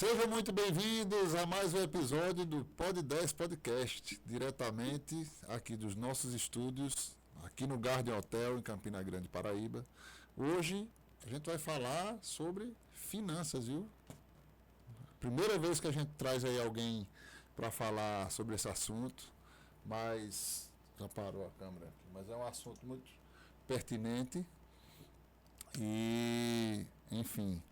Sejam muito bem-vindos a mais um episódio do Pod 10 Podcast, diretamente aqui dos nossos estúdios, aqui no Garden Hotel, em Campina Grande, Paraíba. Hoje a gente vai falar sobre finanças, viu? Primeira vez que a gente traz aí alguém para falar sobre esse assunto, mas já parou a câmera aqui, mas é um assunto muito pertinente e, enfim,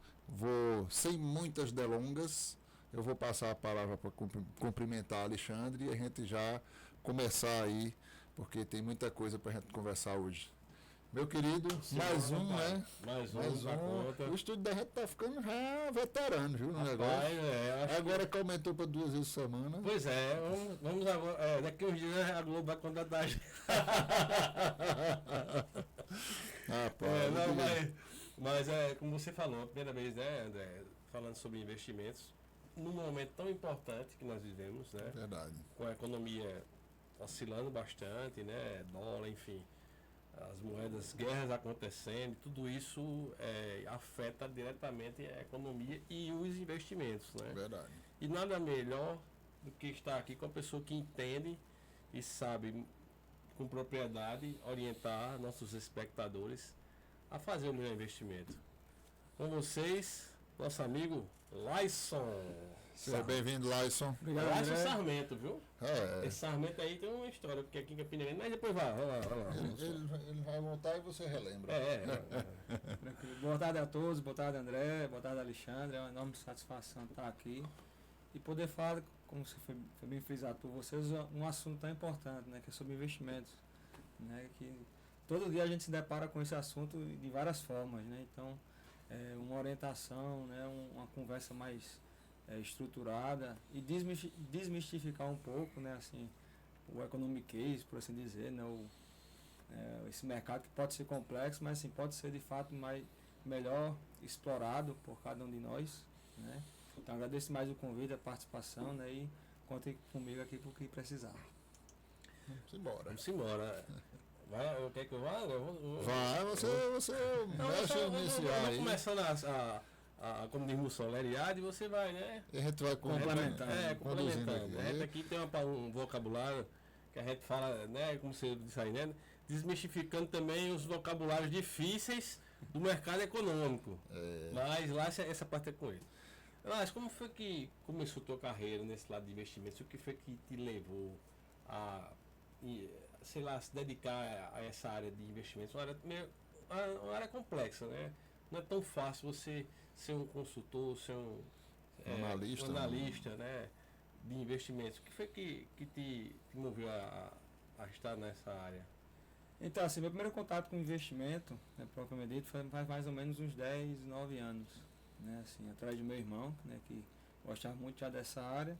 sem muitas delongas, eu vou passar a palavra para cumprimentar Alexandre e a gente já começar aí, porque tem muita coisa para a gente conversar hoje. Meu querido, mais um, né? Mais um. O estúdio da gente tá ficando já veterano, viu? No negócio. Agora que aumentou para 2 vezes por semana. Pois é, vamos agora. Daqui uns dias a Globo vai contratar a gente. Mas como você falou, a primeira vez, né, André, falando sobre investimentos, num momento tão importante que nós vivemos, né? Verdade. Com a economia oscilando bastante, né? Dólar, enfim. As moedas, guerras acontecendo, tudo isso afeta diretamente a economia e os investimentos, né? Verdade. E nada melhor do que estar aqui com a pessoa que entende e sabe com propriedade orientar nossos espectadores a fazer o melhor investimento. Com vocês, nosso amigo Laisson. Seja bem-vindo, Laisson. Obrigado, Laisson Sarmento, viu? É. Esse Sarmento aí tem uma história, porque aqui em Campina Grande, mas depois vai lá. Ele vai voltar e você relembra. Tranquilo. Boa tarde a todos, boa tarde André, boa tarde Alexandre, é uma enorme satisfação estar aqui e poder falar, como você foi bem frisado por vocês, um assunto tão importante, né, que é sobre investimentos, né, que todo dia a gente se depara com esse assunto de várias formas, né, então uma orientação, né, uma conversa mais estruturada e desmistificar um pouco, né, assim, o economic case, por assim dizer, né, esse mercado que pode ser complexo, mas assim, pode ser de fato melhor explorado por cada um de nós, né. Então agradeço mais o convite, a participação, né, e contem comigo aqui por que precisar. Vamos embora. Quer que eu vá? Vai, você mexe iniciar aí. Começando como diz o Soleriade, você vai, né? E a gente vai complementando. Complementando. A gente aqui tem um vocabulário que a gente fala, né? Como você disse aí, né? Desmistificando também os vocabulários difíceis do mercado econômico. Mas lá essa parte é com ele. Mas como foi que começou a tua carreira nesse lado de investimentos? O que foi que te levou a, sei lá, se dedicar a essa área de investimentos? Uma área complexa, né? Não é tão fácil você ser um consultor, ser um analista, né, de investimentos. O que foi que te moveu a estar nessa área? Então, assim, meu primeiro contato com investimento, né, propriamente dito, faz mais ou menos uns 10, 9 anos, né, assim, através do meu irmão, né, que gostava muito já dessa área.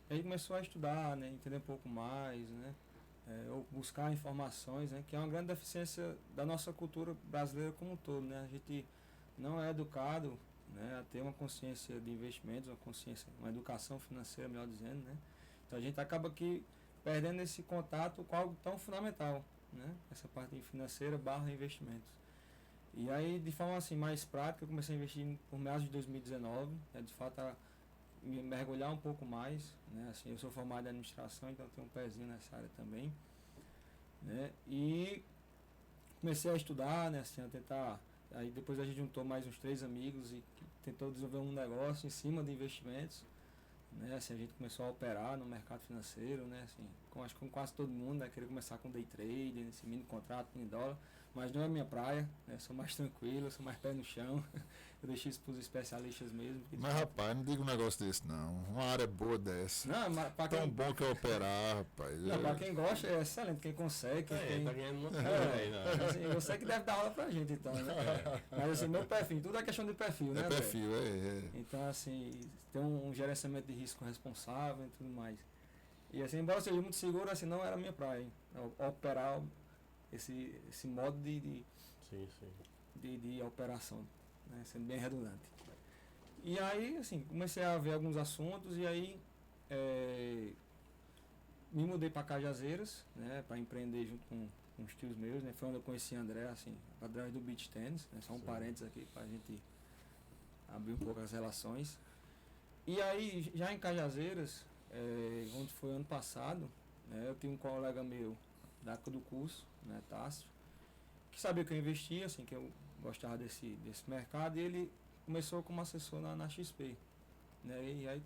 E aí começou a estudar, né, entender um pouco mais, né, ou buscar informações, né, que é uma grande deficiência da nossa cultura brasileira como um todo, né. A gente não é educado, né, a ter uma consciência de investimentos, uma educação financeira, melhor dizendo, né. Então a gente acaba aqui perdendo esse contato com algo tão fundamental, né, essa parte financeira / investimentos. E aí, de forma assim mais prática, eu comecei a investir por meados de 2019, né, de fato a me mergulhar um pouco mais, né, assim, eu sou formado em administração, então tenho um pezinho nessa área também, né, e comecei a estudar, né, assim, a tentar. Aí depois a gente juntou mais uns 3 amigos e tentou desenvolver um negócio em cima de investimentos, né? Assim, a gente começou a operar no mercado financeiro, né? Assim, acho que com quase todo mundo, né? Queria começar com day trade, esse mini contrato, mini dólar, mas não é minha praia, né? Sou mais tranquilo, sou mais pé no chão. Eu deixei isso para os especialistas mesmo. Mas rapaz, não diga um negócio desse não. Uma área boa dessa. Não, mas para tão bom que é operar, rapaz. Não, para quem gosta é excelente, quem consegue, quem tá ganhando muito assim, você que deve dar aula pra gente, então, né? Mas assim, meu perfil, tudo é questão de perfil, né? Perfil, Então, assim, tem um gerenciamento de risco responsável e tudo mais. E assim, embora seja muito seguro, assim, não era a minha praia, hein? Operar esse modo de operação, né? Sendo bem redundante. E aí, assim, comecei a ver alguns assuntos e aí me mudei para Cajazeiras, né? Para empreender junto com uns tios meus, né? Foi onde eu conheci André, assim, através do beach tennis, né? Só um parênteses aqui para a gente abrir um pouco as relações. E aí, já em Cajazeiras, onde foi ano passado, né, eu tinha um colega meu da época do curso, né, Tássio, que sabia que eu investia, assim, que eu gostava desse mercado, e ele começou como assessor na XP. Né, e aí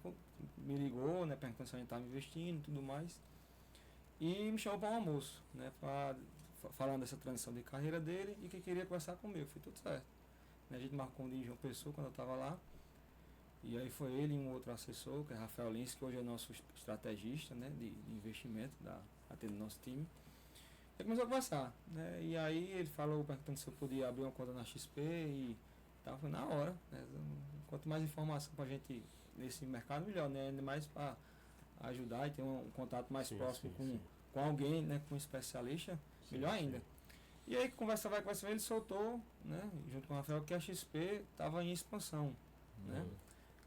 me ligou, né, perguntando se a gente estava investindo e tudo mais. E me chamou para um almoço, né, falando dessa transição de carreira dele e que queria conversar comigo. Foi tudo certo. A gente marcou um dia em João Pessoa quando eu estava lá. E aí foi ele e um outro assessor, que é Rafael Lins, que hoje é nosso estrategista, né, de investimento até do nosso time. Ele começou a conversar, né, e aí ele falou, perguntando se eu podia abrir uma conta na XP e tal. Foi na hora, né, quanto mais informação para a gente nesse mercado, melhor, né, ainda mais para ajudar e ter um contato mais próximo com alguém, né, com um especialista, melhor ainda. E aí, conversa vai, ele soltou, né, junto com o Rafael, que a XP estava em expansão, né,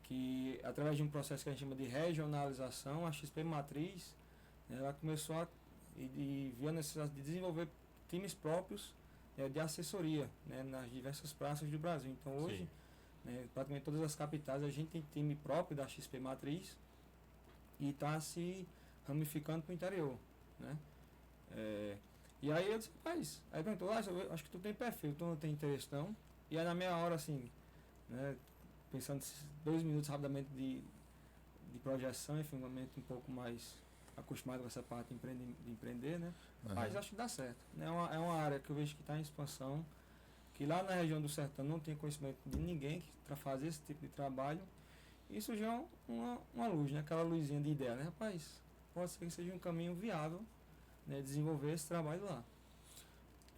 que através de um processo que a gente chama de regionalização, a XP Matriz, ela começou e viu a necessidade de desenvolver times próprios de assessoria, né, nas diversas praças do Brasil. Então, hoje, né, praticamente todas as capitais, a gente tem time próprio da XP Matriz e está se ramificando para o interior, né. E aí eu disse, rapaz, aí perguntou, acho que tu tem perfil, tu não tem interesse não. E aí na meia hora, assim, né, pensando 2 minutos rapidamente de projeção, enfim, um momento um pouco mais acostumado com essa parte de empreender, né? Mas acho que dá certo. Né? É uma área que eu vejo que está em expansão, que lá na região do Sertão não tem conhecimento de ninguém para fazer esse tipo de trabalho. E surgiu uma luz, né? Aquela luzinha de ideia, né? Rapaz, pode ser que seja um caminho viável, né, desenvolver esse trabalho lá.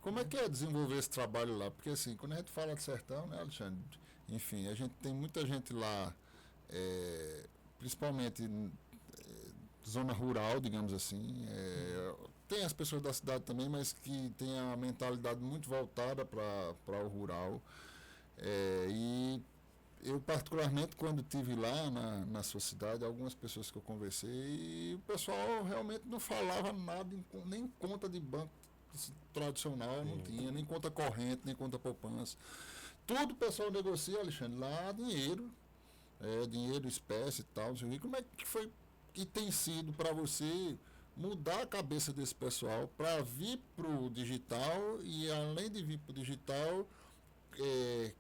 Como é que é desenvolver esse trabalho lá? Porque assim, quando a gente fala de sertão, né, Alexandre? Enfim, a gente tem muita gente lá, principalmente zona rural, digamos assim. Tem as pessoas da cidade também, mas que tem a mentalidade muito voltada para o rural. E eu, particularmente, quando estive lá na sua cidade, algumas pessoas que eu conversei, e o pessoal realmente não falava nada, nem conta de banco tradicional, não tinha, nem conta corrente, nem conta poupança. Tudo o pessoal negocia, Alexandre, lá dinheiro, dinheiro, espécie e tal. Como é que foi que tem sido para você mudar a cabeça desse pessoal para vir para o digital e, além de vir para o digital,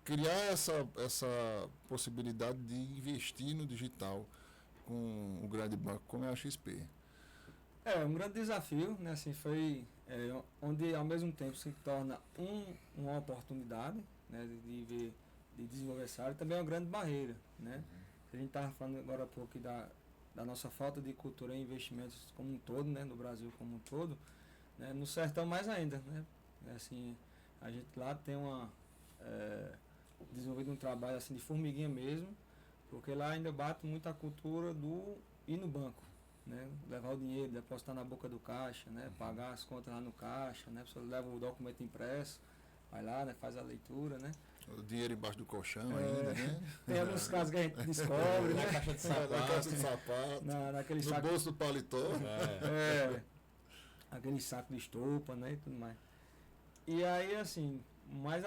criar essa possibilidade de investir no digital com o grande banco como é a XP? Um grande desafio, né? Assim, foi onde ao mesmo tempo se torna uma oportunidade, né? De desenvolver essa área, também é uma grande barreira, né? A gente estava falando agora há pouco da nossa falta de cultura e investimentos como um todo, né? No Brasil como um todo, né? No sertão mais ainda, né? Assim, a gente lá tem desenvolvido um trabalho assim de formiguinha mesmo, porque lá ainda bate muito a cultura do ir no banco, né? Levar o dinheiro, depositar na boca do caixa, né? Pagar as contas lá no caixa, né? A pessoa leva o documento impresso, vai lá, né? Faz a leitura, né? O dinheiro embaixo do colchão ainda, né? Tem alguns casos que a gente descobre, né? Na caixa de sapato. Na caixa de sapato. Naquele no saco, bolso do paletó. aquele saco de estopa, né? E tudo mais. E aí, assim, mas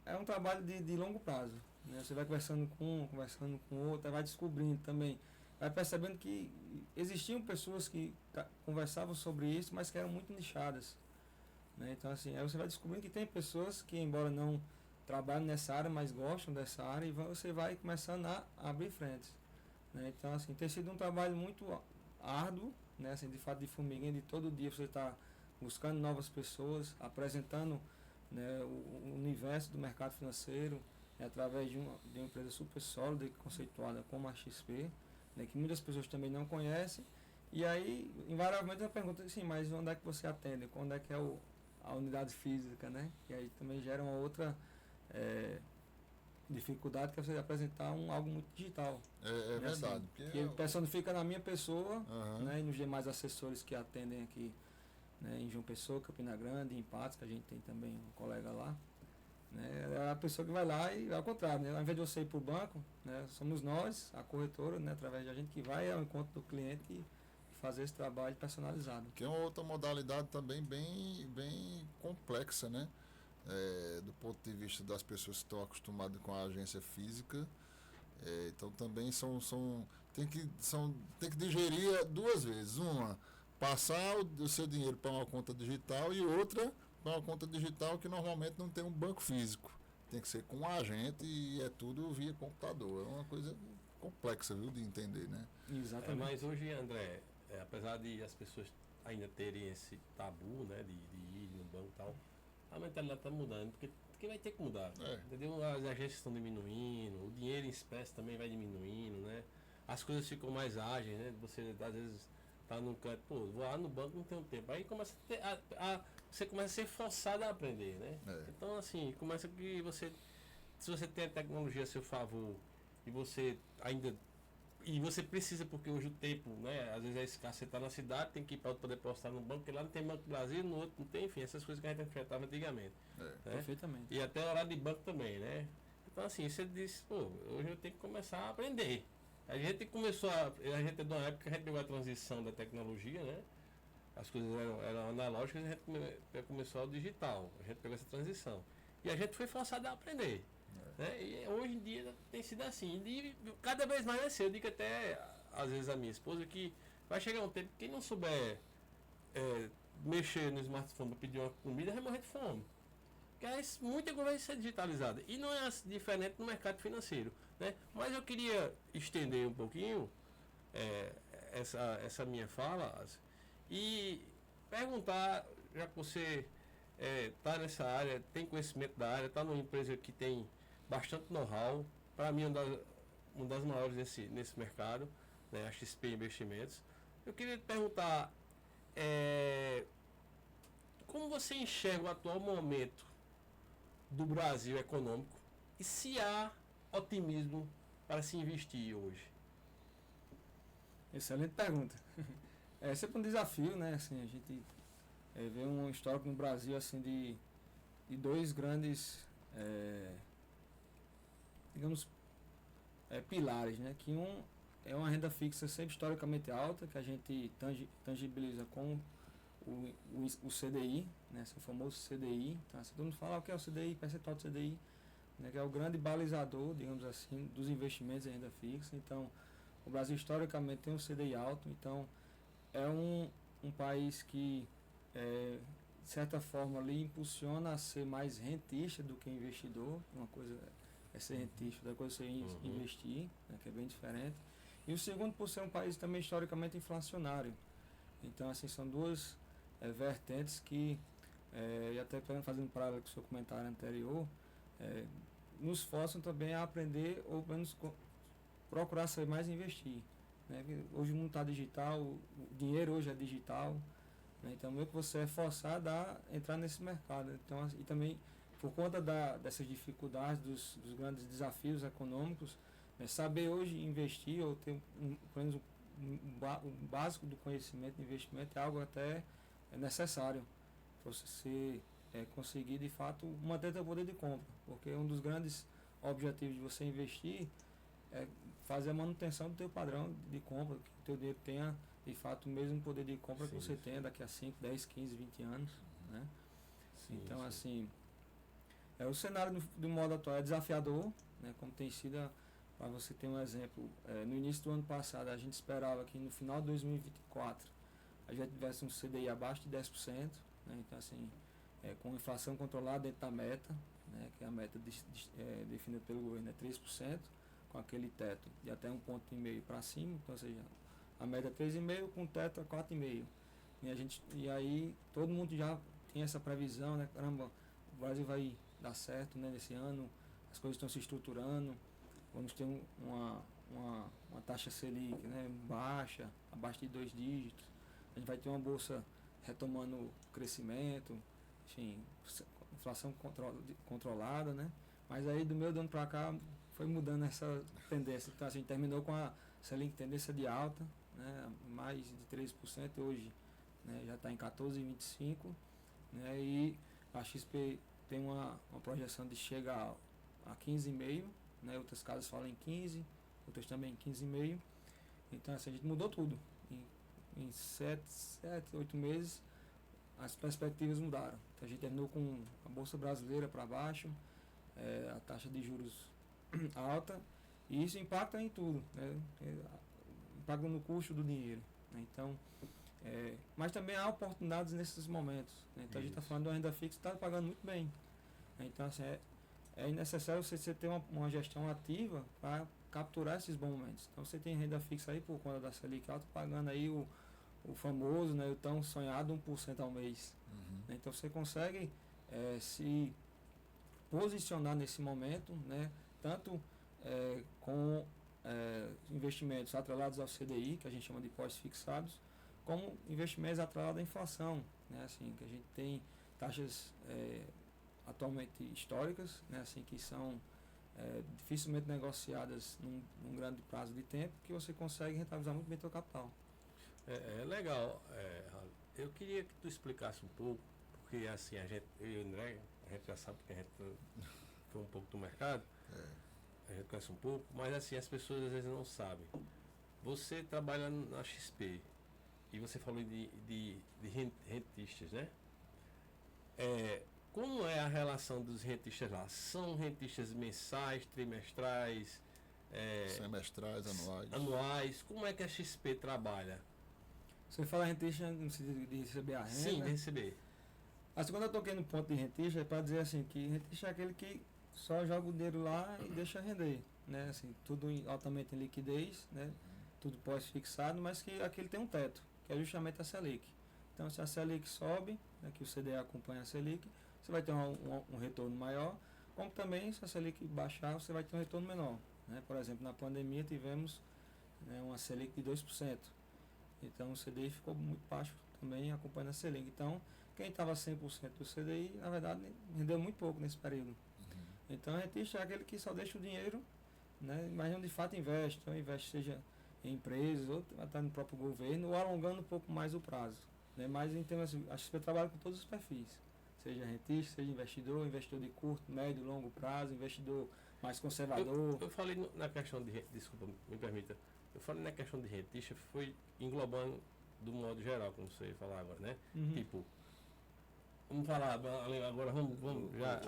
é um trabalho de longo prazo. Né? Você vai conversando com um, conversando com outro, aí vai descobrindo também. Vai percebendo que existiam pessoas que conversavam sobre isso, mas que eram muito nichadas. Né? Então, assim, aí você vai descobrindo que tem pessoas que, embora não trabalhem nessa área, mas gostam dessa área, e você vai começando a abrir frentes. Né? Então, assim, tem sido um trabalho muito árduo, né? Assim, de fato, de formiguinha, de todo dia você está buscando novas pessoas, apresentando, né, o universo do mercado financeiro, né, através de uma empresa super sólida e conceituada como a XP, né, que muitas pessoas também não conhecem. E aí, invariavelmente, eu pergunto assim, mas onde é que você atende? Onde é que é a unidade física, né? E aí também gera uma outra dificuldade, que é você apresentar algo muito digital. É verdade. Assim, que ele personifica na minha pessoa, né, e nos demais assessores que atendem aqui, né, em João Pessoa, Campina Grande, em Patos, que a gente tem também um colega lá. Né, é a pessoa que vai lá e ao contrário, né, ao invés de você ir para o banco, né, somos nós, a corretora, né, através da gente que vai ao encontro do cliente e fazer esse trabalho personalizado. Que é uma outra modalidade também bem complexa, né? Do ponto de vista das pessoas que estão acostumadas com a agência física, Então também tem que digerir duas vezes. Uma, passar o seu dinheiro para uma conta digital e outra para uma conta digital que normalmente não tem um banco físico. Tem que ser com um agente e é tudo via computador. É uma coisa complexa, viu, de entender, né? Exatamente. Mas hoje, André, apesar de as pessoas ainda terem esse tabu, né, de ir no banco e tal, a mentalidade está mudando, porque vai ter que mudar. Entendeu? As agências estão diminuindo, o dinheiro em espécie também vai diminuindo, né? As coisas ficam mais ágeis, né? Você às vezes tá num canto, pô, vou lá no banco, não tenho tempo. Aí começa você começa a ser forçado a aprender, né? Então assim, começa que se você tem a tecnologia a seu favor e você ainda. E você precisa, porque hoje o tempo, né? Às vezes é escasso, você está na cidade, tem que ir para poder postar no banco, porque lá não tem Banco do Brasil, no outro não tem, enfim, essas coisas que a gente enfrentava antigamente. Né? Perfeitamente. E até horário de banco também, né? Então assim, você disse, pô, hoje eu tenho que começar a aprender. A gente é de uma época que a gente pegou a transição da tecnologia, né? As coisas eram analógicas e a gente começou ao digital. A gente pegou essa transição. E a gente foi forçado a aprender. Né? E hoje em dia tem sido assim. E cada vez mais vai ser. Eu digo até, às vezes, a minha esposa que vai chegar um tempo que quem não souber mexer no smartphone para pedir uma comida vai morrer de fome. Porque muita coisa vai ser digitalizada. E não é diferente no mercado financeiro. Né? Mas eu queria estender um pouquinho essa minha fala e perguntar, já que você está nessa área, tem conhecimento da área, está numa empresa que tem bastante know-how, para mim uma das maiores nesse mercado, né, a XP Investimentos. Eu queria te perguntar como você enxerga o atual momento do Brasil econômico e se há otimismo para se investir hoje? Excelente pergunta. É sempre um desafio, né? Assim, a gente vê um histórico no Brasil assim de dois grandes, digamos, pilares, né? Que um é uma renda fixa sempre historicamente alta, que a gente tangibiliza com o CDI, né? Esse famoso CDI. Tá? Se todo mundo fala o que é o CDI, percentual do CDI, né? Que é o grande balizador, digamos assim, dos investimentos em renda fixa. Então, o Brasil historicamente tem um CDI alto, então é um país que, de certa forma, ali impulsiona a ser mais rentista do que investidor. Uma coisa é ser rentista, outra coisa é ser investir, né, que é bem diferente. E o segundo, por ser um país também historicamente inflacionário. Então, assim, são duas vertentes que, e até fazendo um paralelo com o seu comentário anterior, nos forçam também a aprender, ou pelo menos procurar saber mais investir. Né? Hoje o mundo está digital, o dinheiro hoje é digital, né? Então meio que você é forçado a entrar nesse mercado. Então, e também por conta dessas dificuldades, dos grandes desafios econômicos, né? Saber hoje investir ou ter pelo menos um básico do conhecimento de investimento é algo até necessário para você conseguir de fato manter seu poder de compra, porque um dos grandes objetivos de você investir é fazer a manutenção do teu padrão de compra, que o teu dinheiro tenha de fato o mesmo poder de compra que você tenha daqui a 5, 10, 15, 20 anos. Né? Então, assim, o cenário do modo atual é desafiador, né? Como tem sido, para você ter um exemplo, no início do ano passado a gente esperava que no final de 2024 a gente tivesse um CDI abaixo de 10%, né? Então, assim, com inflação controlada dentro da meta, né? Que a meta definida pelo governo é 3%, com aquele teto de até 1,5 ponto para cima, então, ou seja, a média é 3,5 com teto a 4,5. E aí todo mundo já tem essa previsão, né? Caramba, o Brasil vai dar certo, né, nesse ano, as coisas estão se estruturando, vamos ter uma taxa Selic, né, baixa, abaixo de 2 dígitos, a gente vai ter uma bolsa retomando o crescimento, enfim, inflação controlada, né? Mas aí do meio do ano para cá foi mudando essa tendência. Então, assim, a gente terminou com a Selic tendência de alta, né, mais de 13%, hoje, né, já está em 14,25%, né, e a XP tem uma projeção de chegar a 15,5%, né, outras casas falam em 15%, outras também em 15,5%. Então, assim, a gente mudou tudo. Em 7, 8 meses, as perspectivas mudaram. Então, a gente terminou com a Bolsa Brasileira para baixo, a taxa de juros alta E isso impacta em tudo, né? Impacta no custo do dinheiro, né? Então, mas também há oportunidades nesses momentos, né? Então a gente está falando de uma renda fixa que está pagando muito bem, né? Então assim, é necessário você ter uma gestão ativa para capturar esses bons momentos. Então você tem renda fixa aí por conta da Selic alta, pagando aí o famoso, né, o tão sonhado 1% ao mês. Né? Então você consegue se posicionar nesse momento, né, tanto com investimentos atrelados ao CDI, que a gente chama de pós-fixados, como investimentos atrelados à inflação, né, assim, que a gente tem taxas atualmente históricas, né, assim, que são dificilmente negociadas num grande prazo de tempo, que você consegue rentabilizar muito bem seu capital. É legal. Eu queria que tu explicasse um pouco, porque assim, eu e o André, a gente já sabe que a gente foi um pouco do mercado, a gente conhece um pouco, mas assim, as pessoas às vezes não sabem. Você trabalha na XP e você falou de rentistas, né? Como é a relação dos rentistas lá? São rentistas mensais, trimestrais, semestrais, anuais? Como é que a XP trabalha? Você fala rentista no sentido de receber a renda? Sim, de receber. Assim, quando eu toquei no ponto de rentista, é para dizer assim, que rentista é aquele que só joga o dinheiro lá e deixa render, né? Assim, tudo altamente em liquidez, né? Tudo pós-fixado, mas que aquele tem um teto, que é justamente a Selic. Então, se a Selic sobe, né, que o CDA acompanha a Selic, você vai ter um retorno maior, como também se a Selic baixar, você vai ter um retorno menor, né? Por exemplo, na pandemia tivemos, né, uma Selic de 2%. Então o CDI ficou muito baixo também acompanhando a Selic. Então, quem estava 100% do CDI, na verdade, rendeu muito pouco nesse período. Então, o rentista é aquele que só deixa o dinheiro, né, mas não de fato investe. Então, investe seja em empresas, ou até no próprio governo, ou alongando um pouco mais o prazo. Né? Mas, em termos, a XP trabalha com todos os perfis. Seja rentista, seja investidor de curto, médio, longo prazo, investidor mais conservador. Eu falei na questão de... Desculpa, me permita. Eu falei na questão de rentista, foi englobando do modo geral, como você ia falar agora, né? Tipo, vamos falar agora, vamos já,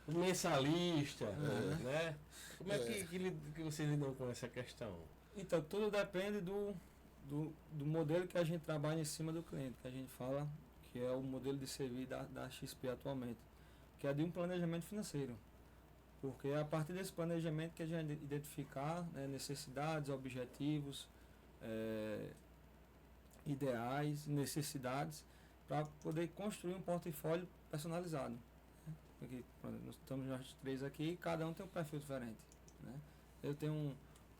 o mensalista, né? Como é que vocês lidam com essa questão? Então, tudo depende do modelo que a gente trabalha em cima do cliente, que a gente fala que é o modelo de serviço da XP atualmente, que é de um planejamento financeiro. Porque é a partir desse planejamento que a gente identificar, né, necessidades, objetivos, ideais, necessidades, para poder construir um portfólio personalizado. Né? Porque nós estamos nós três aqui e cada um tem um perfil diferente. Né? Eu tenho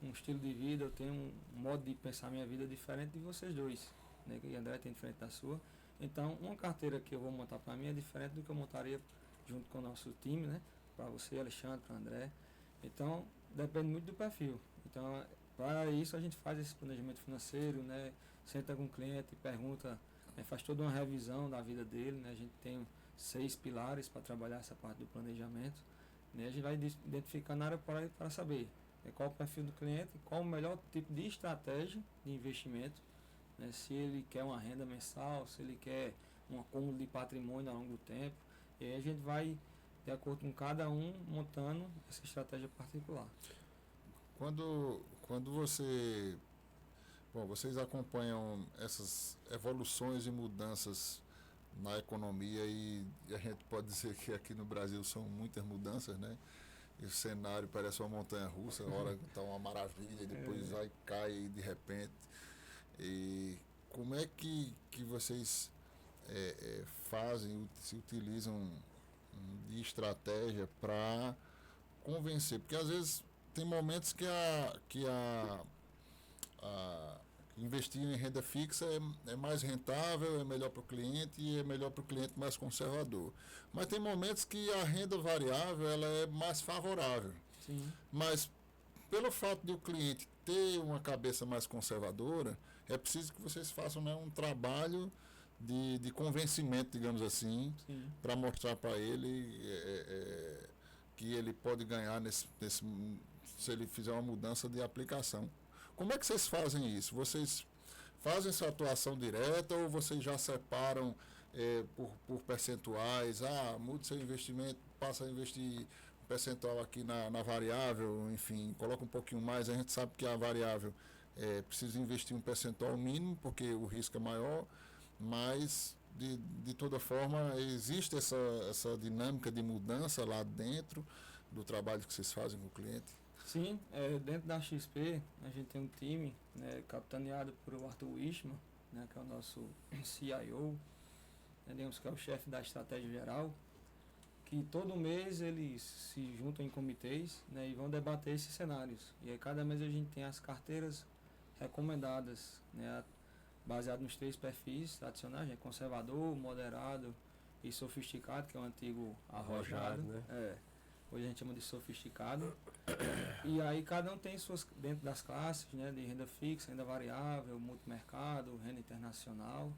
um estilo de vida, eu tenho um modo de pensar minha vida diferente de vocês dois. Né? Que o André tem diferente da sua. Então, uma carteira que eu vou montar para mim é diferente do que eu montaria junto com o nosso time, né? Para você, Alexandre, para André. Então, depende muito do perfil. Então, para isso a gente faz esse planejamento financeiro, né? Senta com o cliente, pergunta, né? Faz toda uma revisão da vida dele, né? A gente tem 6 pilares para trabalhar essa parte do planejamento, né? A gente vai identificar na área para saber, né, qual o perfil do cliente, qual o melhor tipo de estratégia de investimento, né? Se ele quer uma renda mensal, se ele quer um acúmulo de patrimônio ao longo do tempo. E aí a gente vai, de acordo com cada um, montando essa estratégia particular. Quando você... Bom, vocês acompanham essas evoluções e mudanças na economia e a gente pode dizer que aqui no Brasil são muitas mudanças, né? E o cenário parece uma montanha-russa, a hora está uma maravilha, depois vai cai de repente. E como é que vocês fazem, se utilizam de estratégia para convencer? Porque às vezes tem momentos que investir em renda fixa é mais rentável, é melhor para o cliente e é melhor para o cliente mais conservador. Mas tem momentos que a renda variável ela é mais favorável. Sim. Mas pelo fato de o cliente ter uma cabeça mais conservadora, é preciso que vocês façam, né, um trabalho de convencimento, digamos assim, para mostrar para ele que ele pode ganhar se ele fizer uma mudança de aplicação. Como é que vocês fazem isso? Vocês fazem essa atuação direta ou vocês já separam por percentuais? Mude seu investimento, passa a investir percentual aqui na variável, enfim, coloca um pouquinho mais, a gente sabe que a variável precisa investir um percentual mínimo, porque o risco é maior, mas de toda forma existe essa dinâmica de mudança lá dentro do trabalho que vocês fazem com o cliente? Sim, dentro da XP a gente tem um time, né, capitaneado por o Arthur Wishman, né, que é o nosso CIO, né, digamos que é o chefe da estratégia geral, que todo mês eles se juntam em comitês, né, e vão debater esses cenários. E aí cada mês a gente tem as carteiras recomendadas, né, baseado nos 3 perfis tradicionais, né, conservador, moderado e sofisticado, que é o antigo arrojado, né? Hoje a gente chama de sofisticado. E aí cada um tem suas, dentro das classes, né, de renda fixa, renda variável, multimercado, renda internacional,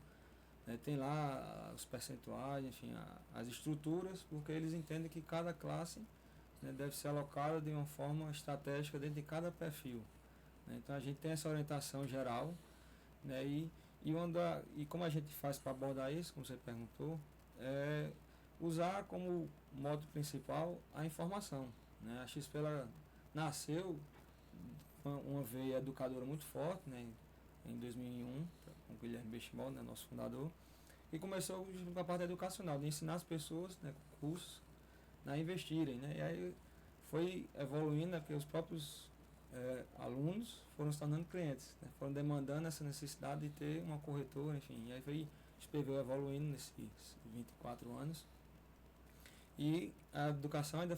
né, tem lá os percentuais, enfim, as estruturas, porque eles entendem que cada classe, né, deve ser alocada de uma forma estratégica dentro de cada perfil, né. Então a gente tem essa orientação geral, né, e como a gente faz para abordar isso, como você perguntou, é usar como modo principal a informação, né. A XP ela nasceu com uma veia educadora muito forte, né, em 2001, com o Guilherme Benchimol, né, nosso fundador, e começou com a parte educacional, de ensinar as pessoas, né, com cursos, a investirem, né, e aí foi evoluindo, né, porque os próprios alunos foram se tornando clientes, né, foram demandando essa necessidade de ter uma corretora, enfim, e aí foi veio evoluindo nesses 24 anos, e a educação ainda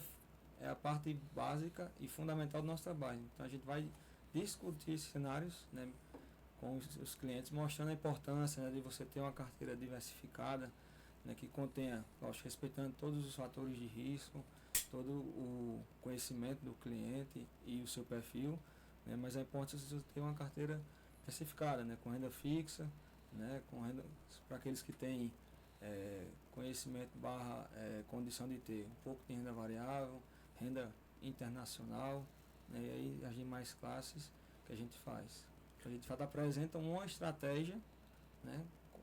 é a parte básica e fundamental do nosso trabalho. Então a gente vai discutir esses cenários, né, com os clientes, mostrando a importância, né, de você ter uma carteira diversificada, né, que contenha, lógico, respeitando todos os fatores de risco, todo o conhecimento do cliente e o seu perfil, né, mas a importância de você ter uma carteira diversificada, né, com renda fixa, né, com renda para aqueles que têm conhecimento condição de ter um pouco de renda variável, renda internacional, né, e aí as demais classes que a gente faz. A gente de fato apresenta uma estratégia, né,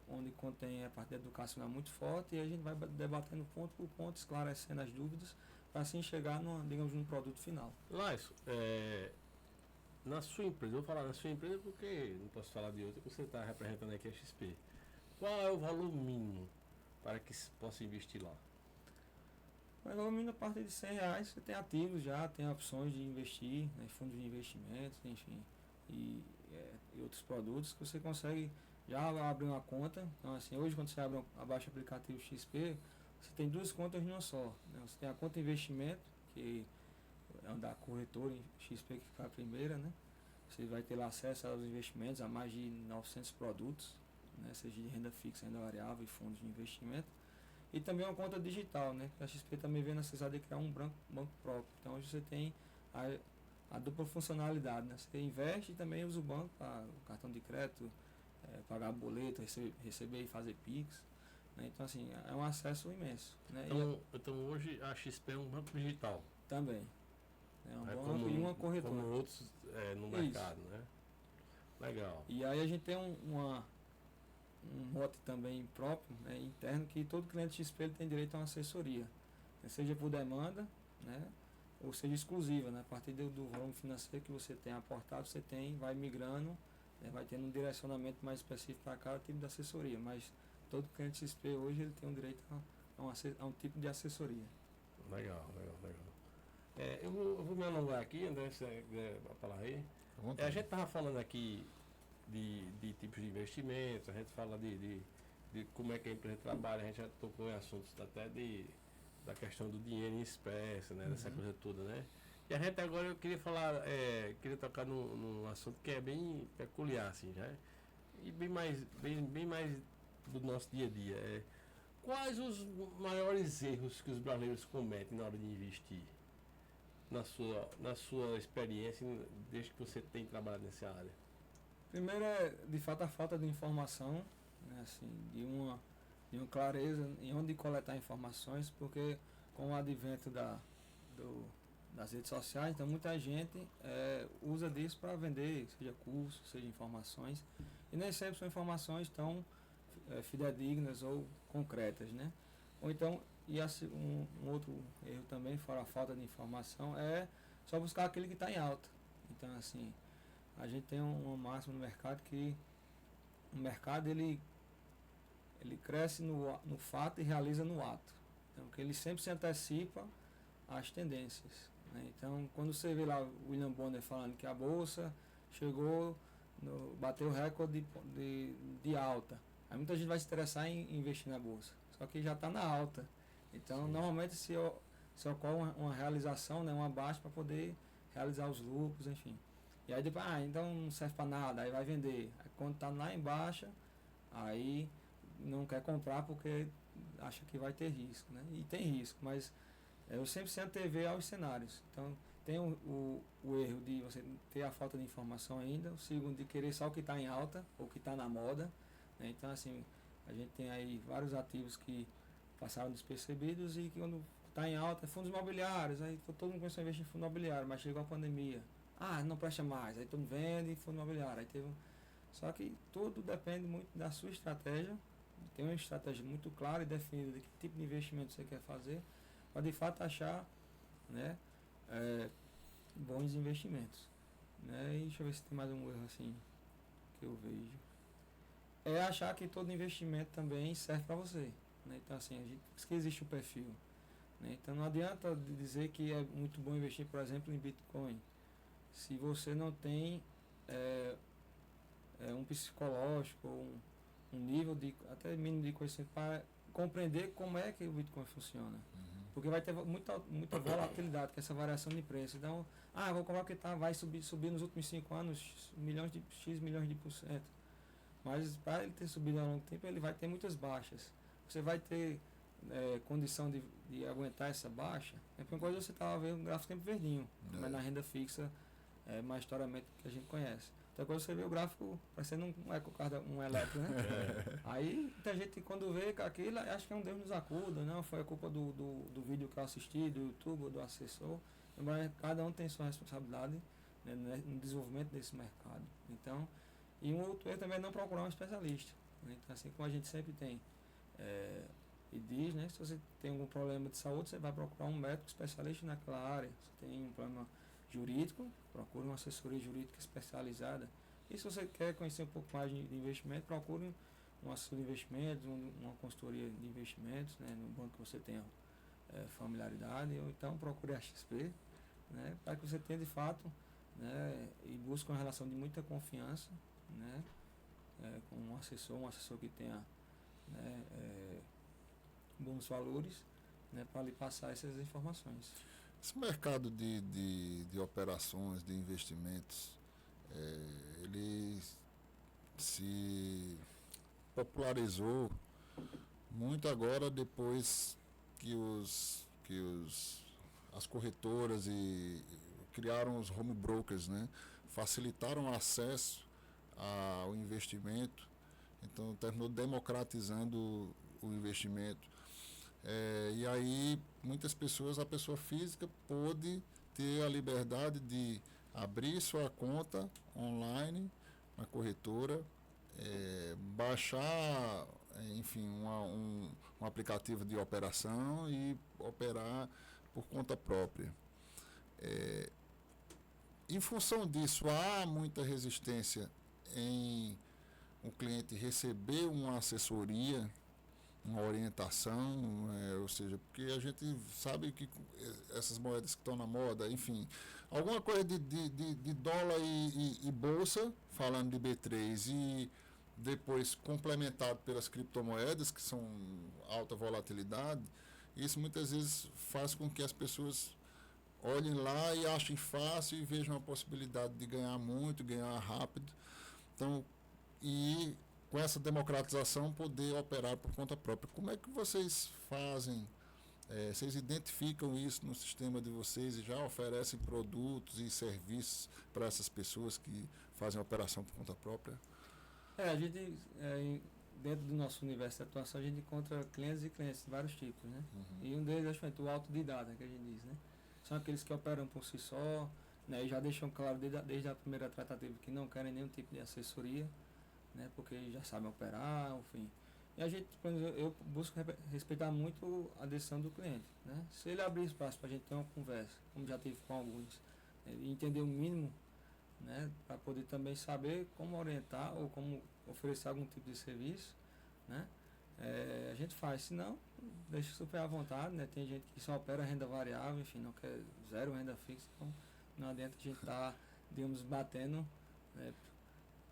onde contém a parte educacional muito forte, e a gente vai debatendo ponto por ponto, esclarecendo as dúvidas, para assim chegar num produto final. Laís, na sua empresa, eu vou falar na sua empresa porque não posso falar de outra, porque você está representando aqui a XP. Qual é o valor mínimo para que se possa investir lá? Mas a partir de R$100 você tem ativos já, tem opções de investir, né, fundos de investimentos, enfim, e outros produtos que você consegue já abrir uma conta. Então assim, hoje quando você abaixa o aplicativo XP, você tem 2 contas numa só, né? Você tem a conta investimento, que é da corretora XP que fica a primeira, né? Você vai ter lá acesso aos investimentos, a mais de 900 produtos, né, seja de renda fixa, renda variável e fundos de investimento. E também uma conta digital, né? A XP também vem a necessidade de criar um banco próprio. Então hoje você tem a dupla funcionalidade, né? Você investe e também usa o banco para o cartão de crédito, pagar boleto, receber e fazer PIX. Né? Então assim, é um acesso imenso. Né? Então hoje a XP é um banco digital. Também. É um banco e uma corretora. Como outros no mercado, né? Legal. E aí a gente tem um mote também próprio, né, interno, que todo cliente XP ele tem direito a uma assessoria, né, seja por demanda, né, ou seja exclusiva, né, a partir do volume financeiro que você tem aportado, você vai migrando, né, vai tendo um direcionamento mais específico para cada tipo de assessoria, mas todo cliente XP hoje ele tem um direito a um tipo de assessoria. Legal. Eu vou me alongar aqui, André, se a palavra aí. A gente estava falando aqui de tipos de investimentos, a gente fala de como é que a empresa trabalha, a gente já tocou em assuntos até da questão do dinheiro em espécie, né, dessa coisa toda, né? E a gente agora, eu queria falar, tocar num assunto que é bem peculiar, assim, já, e bem mais do nosso dia a dia. Quais os maiores erros que os brasileiros cometem na hora de investir? Na sua experiência, desde que você tem trabalhado nessa área? Primeiro de fato, a falta de informação, né, assim, de uma clareza em onde coletar informações, porque com o advento das redes sociais, então muita gente usa disso para vender, seja curso, seja informações, e nem sempre são informações tão fidedignas ou concretas, né? Ou então, um outro erro também, fora a falta de informação, é só buscar aquele que está em alta. Então, assim, a gente tem uma máxima no mercado que o mercado ele cresce no fato e realiza no ato. Então, que ele sempre se antecipa às tendências. Né? Então, quando você vê lá o William Bonner falando que a bolsa chegou, bateu o recorde de alta, aí muita gente vai se interessar em investir na bolsa, só que já está na alta. Então, normalmente se ocorre uma realização, né, uma baixa para poder realizar os lucros, enfim. E aí depois, então não serve para nada, aí vai vender. Aí quando está lá embaixo, aí não quer comprar porque acha que vai ter risco, né? E tem risco, mas eu sempre se antever aos cenários. Então tem o erro de você ter a falta de informação ainda, o segundo de querer só o que está em alta ou que está na moda, né? Então assim, a gente tem aí vários ativos que passaram despercebidos e que quando está em alta, fundos imobiliários, aí todo mundo começou a investir em fundo imobiliário, mas chegou a pandemia. Não presta mais, aí todo mundo vende fundo imobiliário. Aí teve Só que tudo depende muito da sua estratégia, tem uma estratégia muito clara e definida de que tipo de investimento você quer fazer, para de fato achar, né, bons investimentos. Né? E deixa eu ver se tem mais um erro assim que eu vejo. É achar que todo investimento também serve para você. Né? Então assim, por isso que existe o perfil. Né? Então não adianta dizer que é muito bom investir, por exemplo, em Bitcoin, se você não tem um psicológico, um nível de até mínimo de conhecimento para compreender como é que o Bitcoin funciona. Porque vai ter muita volatilidade, que é essa variação de preço. Então, vou comprar porque vai subir nos últimos 5 anos X milhões de %. Mas para ele ter subido ao longo do tempo, ele vai ter muitas baixas. Você vai ter condição de aguentar essa baixa. Por coisa você estava vendo um gráfico sempre verdinho, mas na renda fixa mais historicamente que a gente conhece. Então quando você vê o gráfico parecendo um elétrico, né? Aí muita gente quando vê aquilo, acha que é um Deus nos acuda, não, foi a culpa do vídeo que eu assisti, do YouTube, do assessor. Mas cada um tem sua responsabilidade, né, no desenvolvimento desse mercado. Então, e um outro é também não procurar um especialista. Né? Então assim como a gente sempre tem e diz, né, se você tem algum problema de saúde, você vai procurar um médico especialista naquela área. Se tem um problema jurídico, procure uma assessoria jurídica especializada. E se você quer conhecer um pouco mais de investimento, procure um assessor de investimentos, uma consultoria de investimentos, né, no banco que você tenha familiaridade, ou então procure a XP, né, para que você tenha de fato, né, e busque uma relação de muita confiança, né, com um assessor que tenha, né, bons valores, né, para lhe passar essas informações. Esse mercado de operações, de investimentos, ele se popularizou muito agora depois que as corretoras criaram os home brokers, né? Facilitaram o acesso ao investimento, então terminou democratizando o investimento. E aí a pessoa física pôde ter a liberdade de abrir sua conta online na corretora, baixar, enfim, um aplicativo de operação e operar por conta própria. Em função disso, há muita resistência em o cliente receber uma assessoria, uma orientação, ou seja, porque a gente sabe que essas moedas que estão na moda, enfim, alguma coisa de dólar e bolsa, falando de B3, e depois complementado pelas criptomoedas, que são alta volatilidade, isso muitas vezes faz com que as pessoas olhem lá e achem fácil e vejam a possibilidade de ganhar muito, ganhar rápido. Então, com essa democratização, poder operar por conta própria. Como é que vocês fazem? Vocês identificam isso no sistema de vocês e já oferecem produtos e serviços para essas pessoas que fazem a operação por conta própria? A gente, dentro do nosso universo de atuação, a gente encontra clientes de vários tipos, né? E um deles, acho que é o autodidata, que a gente diz, né? São aqueles que operam por si só, né? E já deixam claro desde a primeira tratativa que não querem nenhum tipo de assessoria, né, porque já sabem operar, enfim. E a gente, por exemplo, eu busco respeitar muito a decisão do cliente, né? Se ele abrir espaço para a gente ter uma conversa, como já tive com alguns, e entender o mínimo, né, para poder também saber como orientar ou como oferecer algum tipo de serviço, né? A gente faz, senão deixa super à vontade, né? Tem gente que só opera renda variável, enfim, não quer zero renda fixa, então não adianta a gente estar, digamos, batendo, né,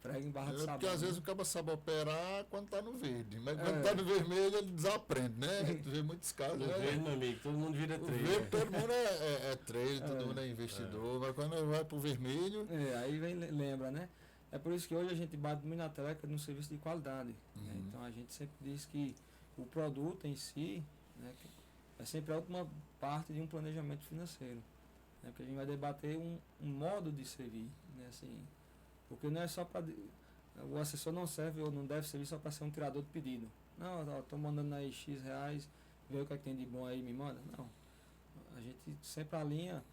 prego em barra de sabão. Porque às vezes o cara sabe operar quando está no verde, mas quando está no vermelho ele desaprende, né? A gente vê muitos casos. No verde, meu amigo, todo mundo vira trader. Verde, todo mundo é trader, todo mundo é investidor, mas quando vai para o vermelho... aí lembra, né? É por isso que hoje a gente bate muito na tecla de um serviço de qualidade. Né? Então a gente sempre diz que o produto em si, né, é sempre a última parte de um planejamento financeiro. Né? Porque a gente vai debater um modo de servir, né? Assim, porque não é só para... O assessor não serve ou não deve servir só para ser um tirador de pedido. Não, estou mandando aí X reais, vê o que é que tem de bom aí, me manda. Não. A gente sempre alinha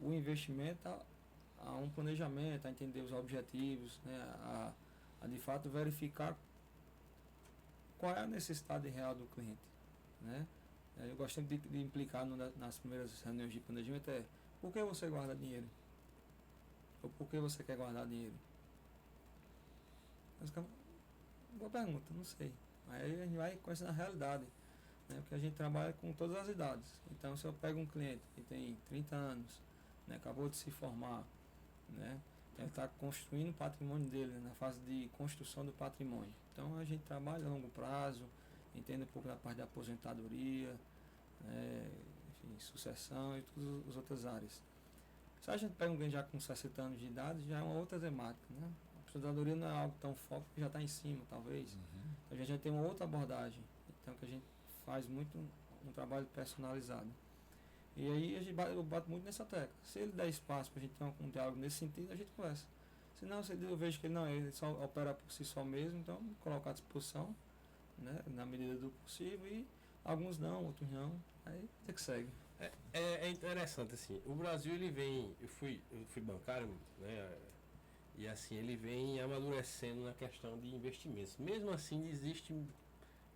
o investimento a um planejamento, a entender os objetivos, né, a de fato verificar qual é a necessidade real do cliente. Né? Eu gosto sempre de implicar nas primeiras reuniões de planejamento por que você guarda dinheiro? Ou por que você quer guardar dinheiro? Boa pergunta, não sei. Aí a gente vai conhecendo a realidade. Né? Porque a gente trabalha com todas as idades. Então se eu pego um cliente que tem 30 anos, né, acabou de se formar, né, ele está construindo o patrimônio dele, né, na fase de construção do patrimônio. Então a gente trabalha a longo prazo, entende um pouco da parte da aposentadoria, né, enfim, sucessão e todas as outras áreas. Se a gente pega um cliente já com 60 anos de idade, já é uma outra temática. Né? A aposentadoria não é algo tão forte, porque já está em cima, talvez. Então a gente já tem uma outra abordagem. Então que a gente faz muito um trabalho personalizado. E aí eu bato muito nessa tecla. Se ele der espaço para a gente ter um diálogo nesse sentido, a gente conversa. Se não, eu vejo que ele só opera por si só mesmo, então colocar à disposição, né, na medida do possível, e alguns não, outros não, aí tem que segue. É interessante, assim, o Brasil ele vem, eu fui bancário, né, e assim, ele vem amadurecendo na questão de investimentos. Mesmo assim, existe,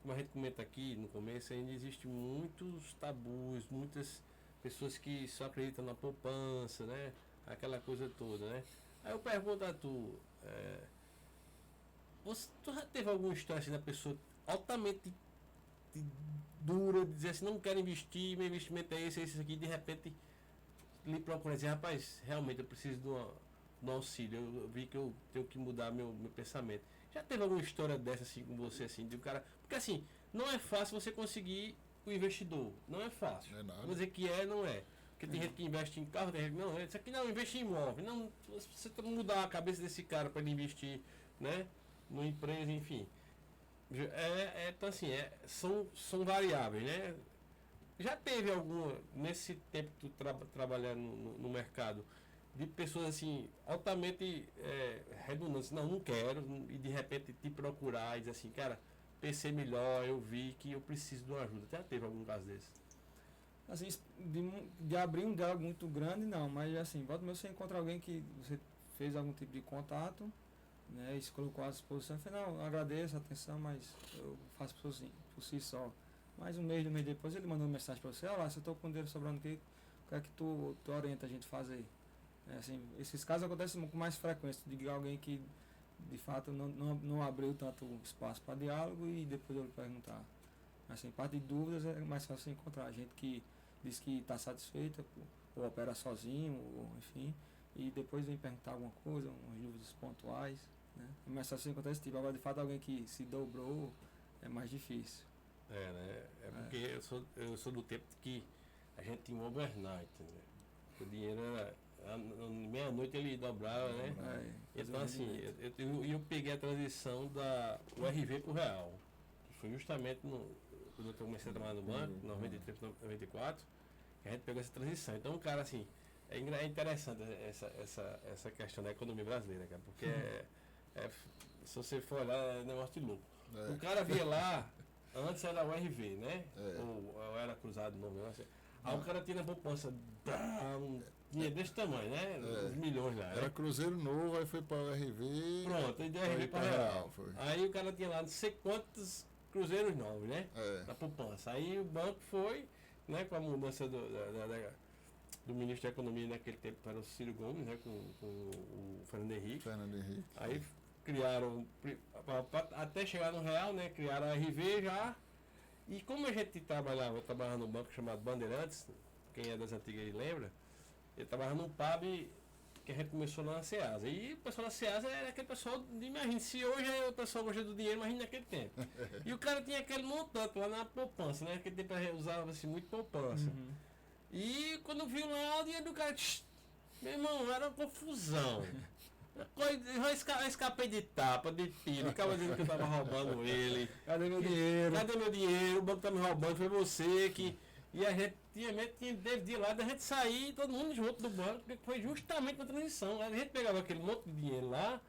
como a gente comenta aqui no começo, ainda existe muitos tabus, muitas pessoas que só acreditam na poupança, né? Aquela coisa toda, né? Aí eu pergunto a tu, tu já teve alguma história assim da pessoa altamente dura, de dizer assim, não quero investir, meu investimento é esse aqui, de repente lhe procura dizer, rapaz, realmente eu preciso de um auxílio, eu vi que eu tenho que mudar meu pensamento. Já teve alguma história dessa assim com você, assim, de um cara... Porque assim, não é fácil você conseguir o investidor, não é fácil. Vou dizer que não é. Porque tem gente que investe em carro, tem gente que não, isso aqui não, investe em imóvel. Não, você tem que mudar a cabeça desse cara para ele investir, né, numa empresa, enfim. Então assim, são variáveis, né? Já teve alguma, nesse tempo que tu trabalhando no mercado, de pessoas assim, altamente redundantes, não quero, e de repente te procurar e dizer assim, cara, pensei melhor, eu vi que eu preciso de uma ajuda. Já teve algum caso desse? Assim, de abrir um diálogo muito grande, não, mas assim, volta mesmo você encontra alguém que você fez algum tipo de contato, né, e se colocou à disposição, eu falei, não, eu agradeço a atenção, mas eu faço por si só. Mais um mês depois ele mandou uma mensagem para você, olha, se eu estou com dinheiro sobrando aqui, o que é que tu orienta a gente a fazer? Assim, esses casos acontecem com mais frequência, de alguém que de fato não abriu tanto espaço para diálogo e depois eu lhe perguntar. Assim, parte de dúvidas é mais fácil encontrar gente que diz que está satisfeita ou opera sozinho, ou enfim, e depois vem perguntar alguma coisa, umas dúvidas pontuais, né? É mais fácil encontrar esse tipo. Agora, de fato, alguém que se dobrou é mais difícil. Né? Porque eu sou do tempo que a gente tinha um overnight, né? O dinheiro era... meia-noite ele dobrava, né? Então assim, eu peguei a transição da URV pro Real. Foi justamente quando eu comecei a trabalhar no banco, 93, 94, que a gente pegou essa transição. Então o cara assim, é interessante essa questão da economia brasileira, cara, porque se você for olhar, é um negócio de louco. O cara via lá, antes era URV, né? Ou era cruzado o nome, assim. Aí o cara tinha na poupança dinheiro desse tamanho, né? Uns milhões lá. Era Cruzeiro Novo, aí foi para o RV. Pronto, aí deu RV para Real. Aí o cara tinha lá não sei quantos cruzeiros novos, né? É. Na poupança. Aí o banco foi, né, com a mudança do ministro da Economia naquele tempo para o Ciro Gomes, né, com o Fernando Henrique. Fernando Henrique. Aí criaram, até chegar no real, né? Criaram a RV já. E como a gente trabalhava num banco chamado Bandeirantes, quem é das antigas aí lembra, ele trabalhava num pub que a gente começou na Ceasa. E o pessoal da Ceasa era aquele pessoal, imagina, se hoje o pessoal gosta do dinheiro, imagina naquele tempo. E o cara tinha aquele montante lá na poupança, né? Naquele tempo usava-se muito poupança. E quando viu lá o dinheiro do cara, meu irmão, era uma confusão. Eu escapei de tapa, de tiro, ficava dizendo que eu tava roubando ele. Cadê meu dinheiro? Cadê meu dinheiro? O banco tá me roubando, foi você que. E a gente tinha de lá da gente sair, todo mundo junto do banco, porque foi justamente na transição. A gente pegava aquele monte de dinheiro lá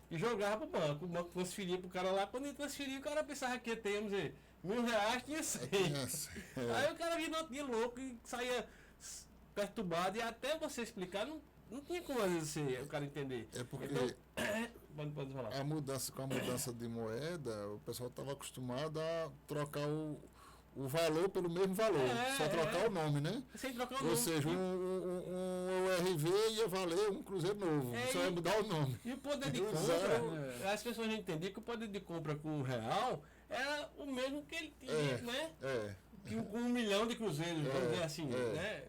e jogava pro banco. O banco transferia pro cara lá, quando ele transferia, o cara pensava que ia ter, vamos dizer, R$1.000, tinha 100. Aí o cara vinha louco e saía perturbado, e até você explicar, não tinha como às vezes o cara entender. É porque então, pode falar. com a mudança de moeda, o pessoal estava acostumado a trocar o valor pelo mesmo valor, só trocar o nome, né? Sem trocar o Ou nome. seja, um RV ia valer um Cruzeiro novo, só ia mudar o nome. E o poder de E o compra, zero, as pessoas não entendiam que o poder de compra com R$1 era o mesmo que ele tinha, né? Que com 1 milhão de cruzeiros, vamos dizer assim, né?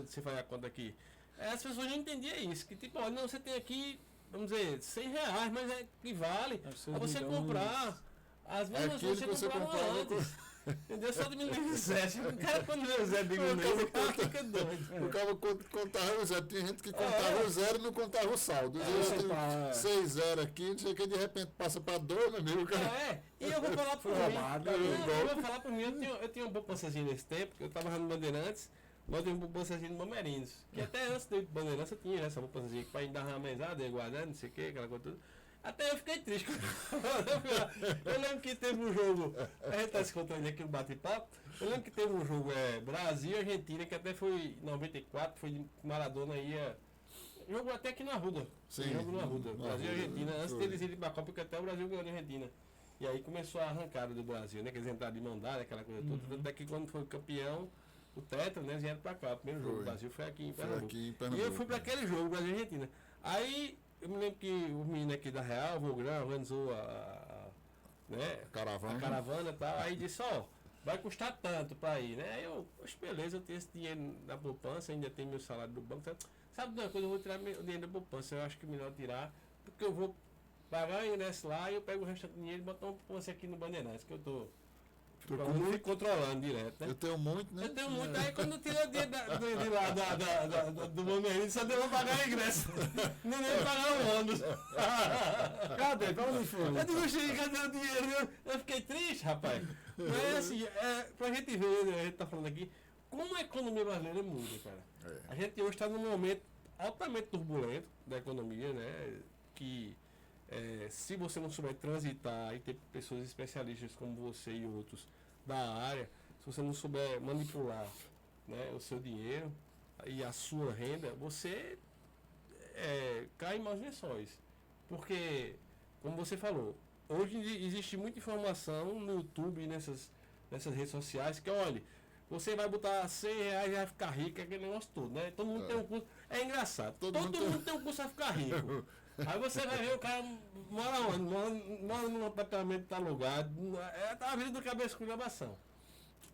Você faz a conta aqui. As pessoas não entendiam isso, que tipo, olha, não, você tem aqui, vamos dizer, R$100, mas equivale a você comprar as mesmas aquilo coisas que que você comprava antes. Entendeu? Só diminuindo o Zé. O cara quando vê o Zé diminuindo, o cara fica doido. O cara contava o zero. Tinha gente que contava o zero e não contava o saldo. 6-0 aqui, não sei o que, de repente passa para 2, meu amigo. E eu vou falar por mim. Eu tinha uma poupançazinha nesse tempo, eu estava no Bandeirantes, mas eu tinha uma poupançazinha no Bamerindos. Que até antes do Bandeirantes eu tinha essa poupançazinha que para dar uma mesada, ia guardando, não sei o que, aquela coisa tudo. Até eu fiquei triste. Eu lembro que teve um jogo, a gente está se contando aqui no bate-papo, eu lembro que teve um jogo Brasil e Argentina, que até foi em 94, foi de Maradona ia. Jogo até aqui na Arruda. Sim, jogo na Arruda. Brasil e Argentina, antes deles irem para a Copa, porque até o Brasil ganhou a Argentina. E aí começou a arrancada do Brasil, né? Que eles entraram de mão dada, aquela coisa toda. Até que quando foi campeão, o Tetra, né? Eles vieram para cá. O primeiro jogo do Brasil foi aqui em Pernambuco. E eu fui para aquele jogo, Brasil e Argentina. Aí eu me lembro que o menino aqui da Real, o Vogrão, organizou a caravana e tal. Aí disse, vai custar tanto para ir, né? Aí eu, beleza, eu tenho esse dinheiro na poupança, ainda tenho meu salário do banco. Sabe de uma coisa, eu vou tirar o dinheiro da poupança. Eu acho que é melhor tirar, porque eu vou pagar o ingresso lá e eu pego o restante do dinheiro e boto uma poupança aqui no Bandeirantes, que eu tô controlando direto, né? Eu tenho muito, né? Eu tenho muito. Aí quando eu tirei o dinheiro de lá do Bamerindos, só deu pra pagar o ingresso. Nem pagar o ônibus. Cadê? Pra onde foi? Eu digo, cadê o dinheiro? Eu fiquei triste, rapaz. Mas assim, pra gente ver, né, a gente tá falando aqui, como a economia brasileira muda, cara. A gente hoje está num momento altamente turbulento da economia, né? Que se você não souber transitar e ter pessoas especialistas como você e outros da área, se você não souber manipular, né, o seu dinheiro e a sua renda, você cai em maus lençóis. Porque, como você falou, hoje existe muita informação no YouTube e nessas redes sociais que, olha, você vai botar R$100 e vai ficar rico, aquele negócio todo, né? Todo mundo tem um curso. É engraçado. Todo mundo tem um curso para ficar rico. Aí você vai ver o cara mora onde? Mora num apartamento que tá alugado. A vida do cabeça com gravação.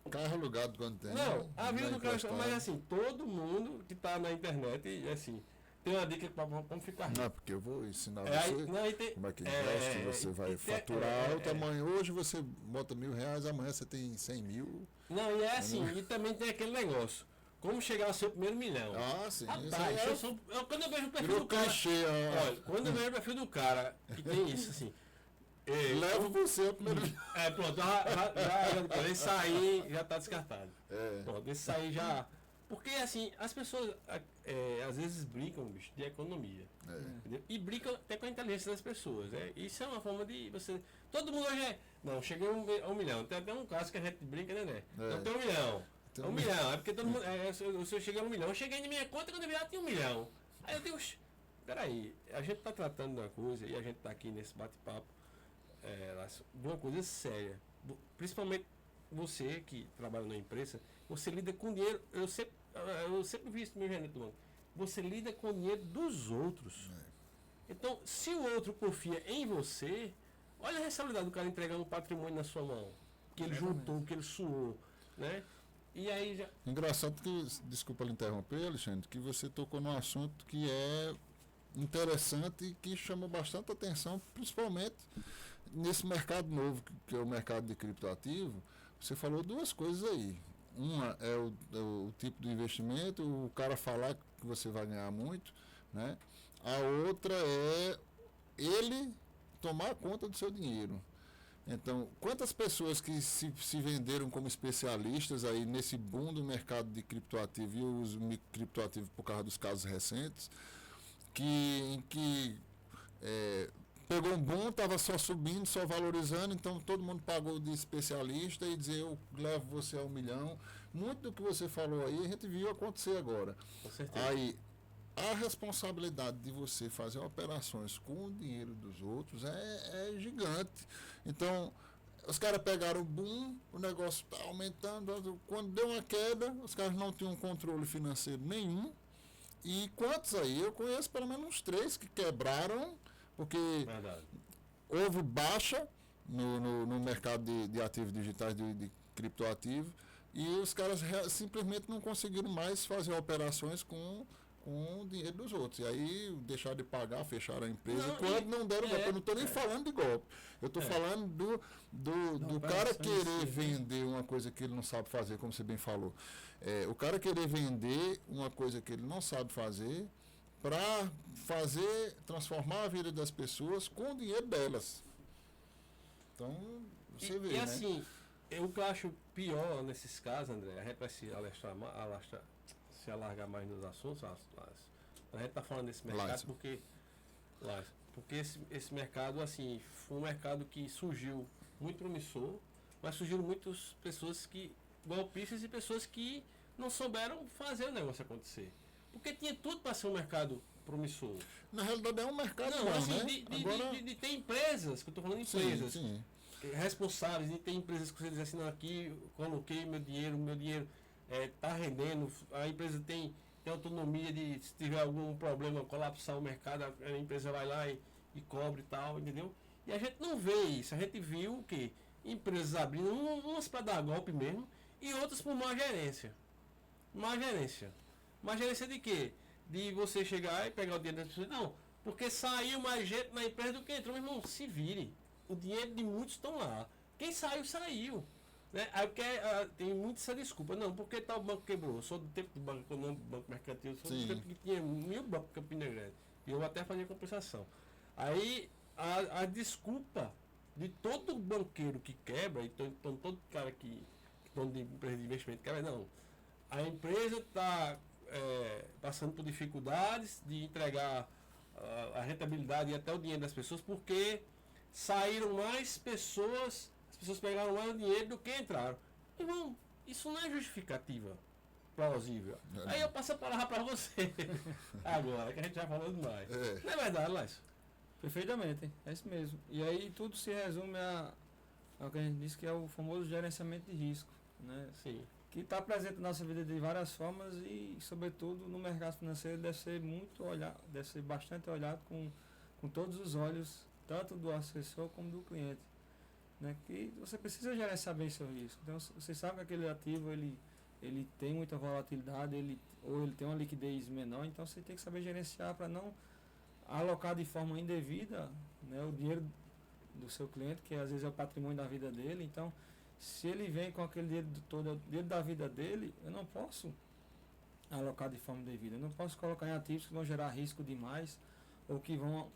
Carro alugado quando tem. Não, a vida do cabeça. Mas assim, todo mundo que tá na internet, assim, tem uma dica para como ficar rico. Não, porque eu vou ensinar você como é que investe, você vai faturar o tamanho. Hoje você bota R$1.000, amanhã você tem 100 mil. Não, e é assim, e também tem aquele negócio. Como chegar ao seu primeiro milhão? Ah, sim. Rapaz, quando eu vejo o perfil do cara. Olha, quando eu vejo o perfil do cara que tem isso, assim. Leva você ao primeiro milhão. Pronto, esse aí já está descartado. Pronto, esse aí já. Porque assim, as pessoas às vezes brincam, bicho, de economia. Entendeu? E brincam até com a inteligência das pessoas. Isso é uma forma de você. Todo mundo hoje não, cheguei a 1 milhão. Tem até um caso que a gente brinca, né? Não tem 1 milhão. 1 milhão, porque todo mundo. Se eu cheguei a 1 milhão, eu cheguei na minha conta quando eu virar tinha 1 milhão. Aí eu digo, peraí, a gente está tratando de uma coisa e a gente está aqui nesse bate-papo de uma coisa séria. principalmente você que trabalha na empresa, você lida com dinheiro, eu sempre vi isso no meu gerente do banco, você lida com o dinheiro dos outros. Então, se o outro confia em você, olha a responsabilidade do cara entregar um patrimônio na sua mão, que ele juntou, que ele suou, né? E aí já... Engraçado que, desculpa lhe interromper, Alexandre, que você tocou num assunto que é interessante e que chamou bastante atenção, principalmente nesse mercado novo, que é o mercado de criptoativo. Você falou duas coisas aí. Uma é o tipo de investimento, o cara falar que você vai ganhar muito, né? A outra é ele tomar conta do seu dinheiro. Então, quantas pessoas que se venderam como especialistas aí nesse boom do mercado de criptoativo e o uso de criptoativo por causa dos casos recentes, que pegou um boom, estava só subindo, só valorizando, então todo mundo pagou de especialista e dizer eu levo você a 1 milhão. Muito do que você falou aí a gente viu acontecer agora. Com certeza. Aí, a responsabilidade de você fazer operações com o dinheiro dos outros é gigante. Então, os caras pegaram o boom, o negócio está aumentando, quando deu uma queda, os caras não tinham controle financeiro nenhum. E quantos aí? Eu conheço pelo menos uns 3 que quebraram, porque houve baixa no mercado de ativos digitais, de criptoativos, e os caras simplesmente não conseguiram mais fazer operações com o dinheiro dos outros. E aí deixaram de pagar, fecharam a empresa. Quando não deram golpe, eu não estou nem falando de golpe. Eu estou falando do cara querer vender uma coisa que ele não sabe fazer, como você bem falou. O cara querer vender uma coisa que ele não sabe fazer para transformar a vida das pessoas com o dinheiro delas. Então, você vê, e né? assim, o que eu acho pior nesses casos, André, a gente vai se alargar mais nos assuntos, a gente está falando desse mercado porque esse mercado, assim, foi um mercado que surgiu muito promissor, mas surgiram muitas pessoas golpistas e pessoas que não souberam fazer o negócio acontecer. Porque tinha tudo para ser um mercado promissor. Na realidade é um mercado não, bom, assim, né? de ter empresas, que eu estou falando de empresas sim. responsáveis, de ter empresas que você diz assim, não, aqui coloquei meu dinheiro está rendendo, a empresa tem autonomia de, se tiver algum problema, colapsar o mercado, a empresa vai lá e cobre e tal, entendeu? E a gente não vê isso, a gente viu o quê? Empresas abrindo, umas para dar golpe mesmo, e outras por má gerência. Má gerência de quê? De você chegar e pegar o dinheiro das pessoas. Não, porque saiu mais gente na empresa do que entrou. Meu irmão, se vire. O dinheiro de muitos estão lá. Quem saiu, saiu. Né? Aí tem muita essa desculpa. Não, porque tal banco quebrou. Eu sou do tempo do banco econômico, do banco mercantil, sou do tempo que tinha 1000 bancos em Campina Grande. E eu até fazia compensação. Aí a desculpa de todo banqueiro que quebra, então todo cara que dono de empresa de investimento quebra, não. A empresa está passando por dificuldades de entregar a rentabilidade e até o dinheiro das pessoas, porque saíram mais pessoas, as pessoas pegaram mais dinheiro do que entraram. Irmão, isso não é justificativa plausível. Aí eu passo a palavra para você. Agora, que a gente já falou demais. Não é verdade, Lácio? Perfeitamente, é isso mesmo. E aí tudo se resume ao que a gente disse, que é o famoso gerenciamento de risco, né? Sim. Que está presente na nossa vida de várias formas e, sobretudo, no mercado financeiro deve ser bastante olhado com todos os olhos, tanto do assessor como do cliente, né? Que você precisa gerenciar bem seu risco. Então, você sabe que aquele ativo ele tem muita volatilidade, ou ele tem uma liquidez menor, então você tem que saber gerenciar para não alocar de forma indevida, né, o dinheiro do seu cliente, que às vezes é o patrimônio da vida dele. Então, se ele vem com aquele dinheiro todo, o dinheiro da vida dele, eu não posso alocar de forma indevida. Eu não posso colocar em ativos que vão gerar risco demais ou que vão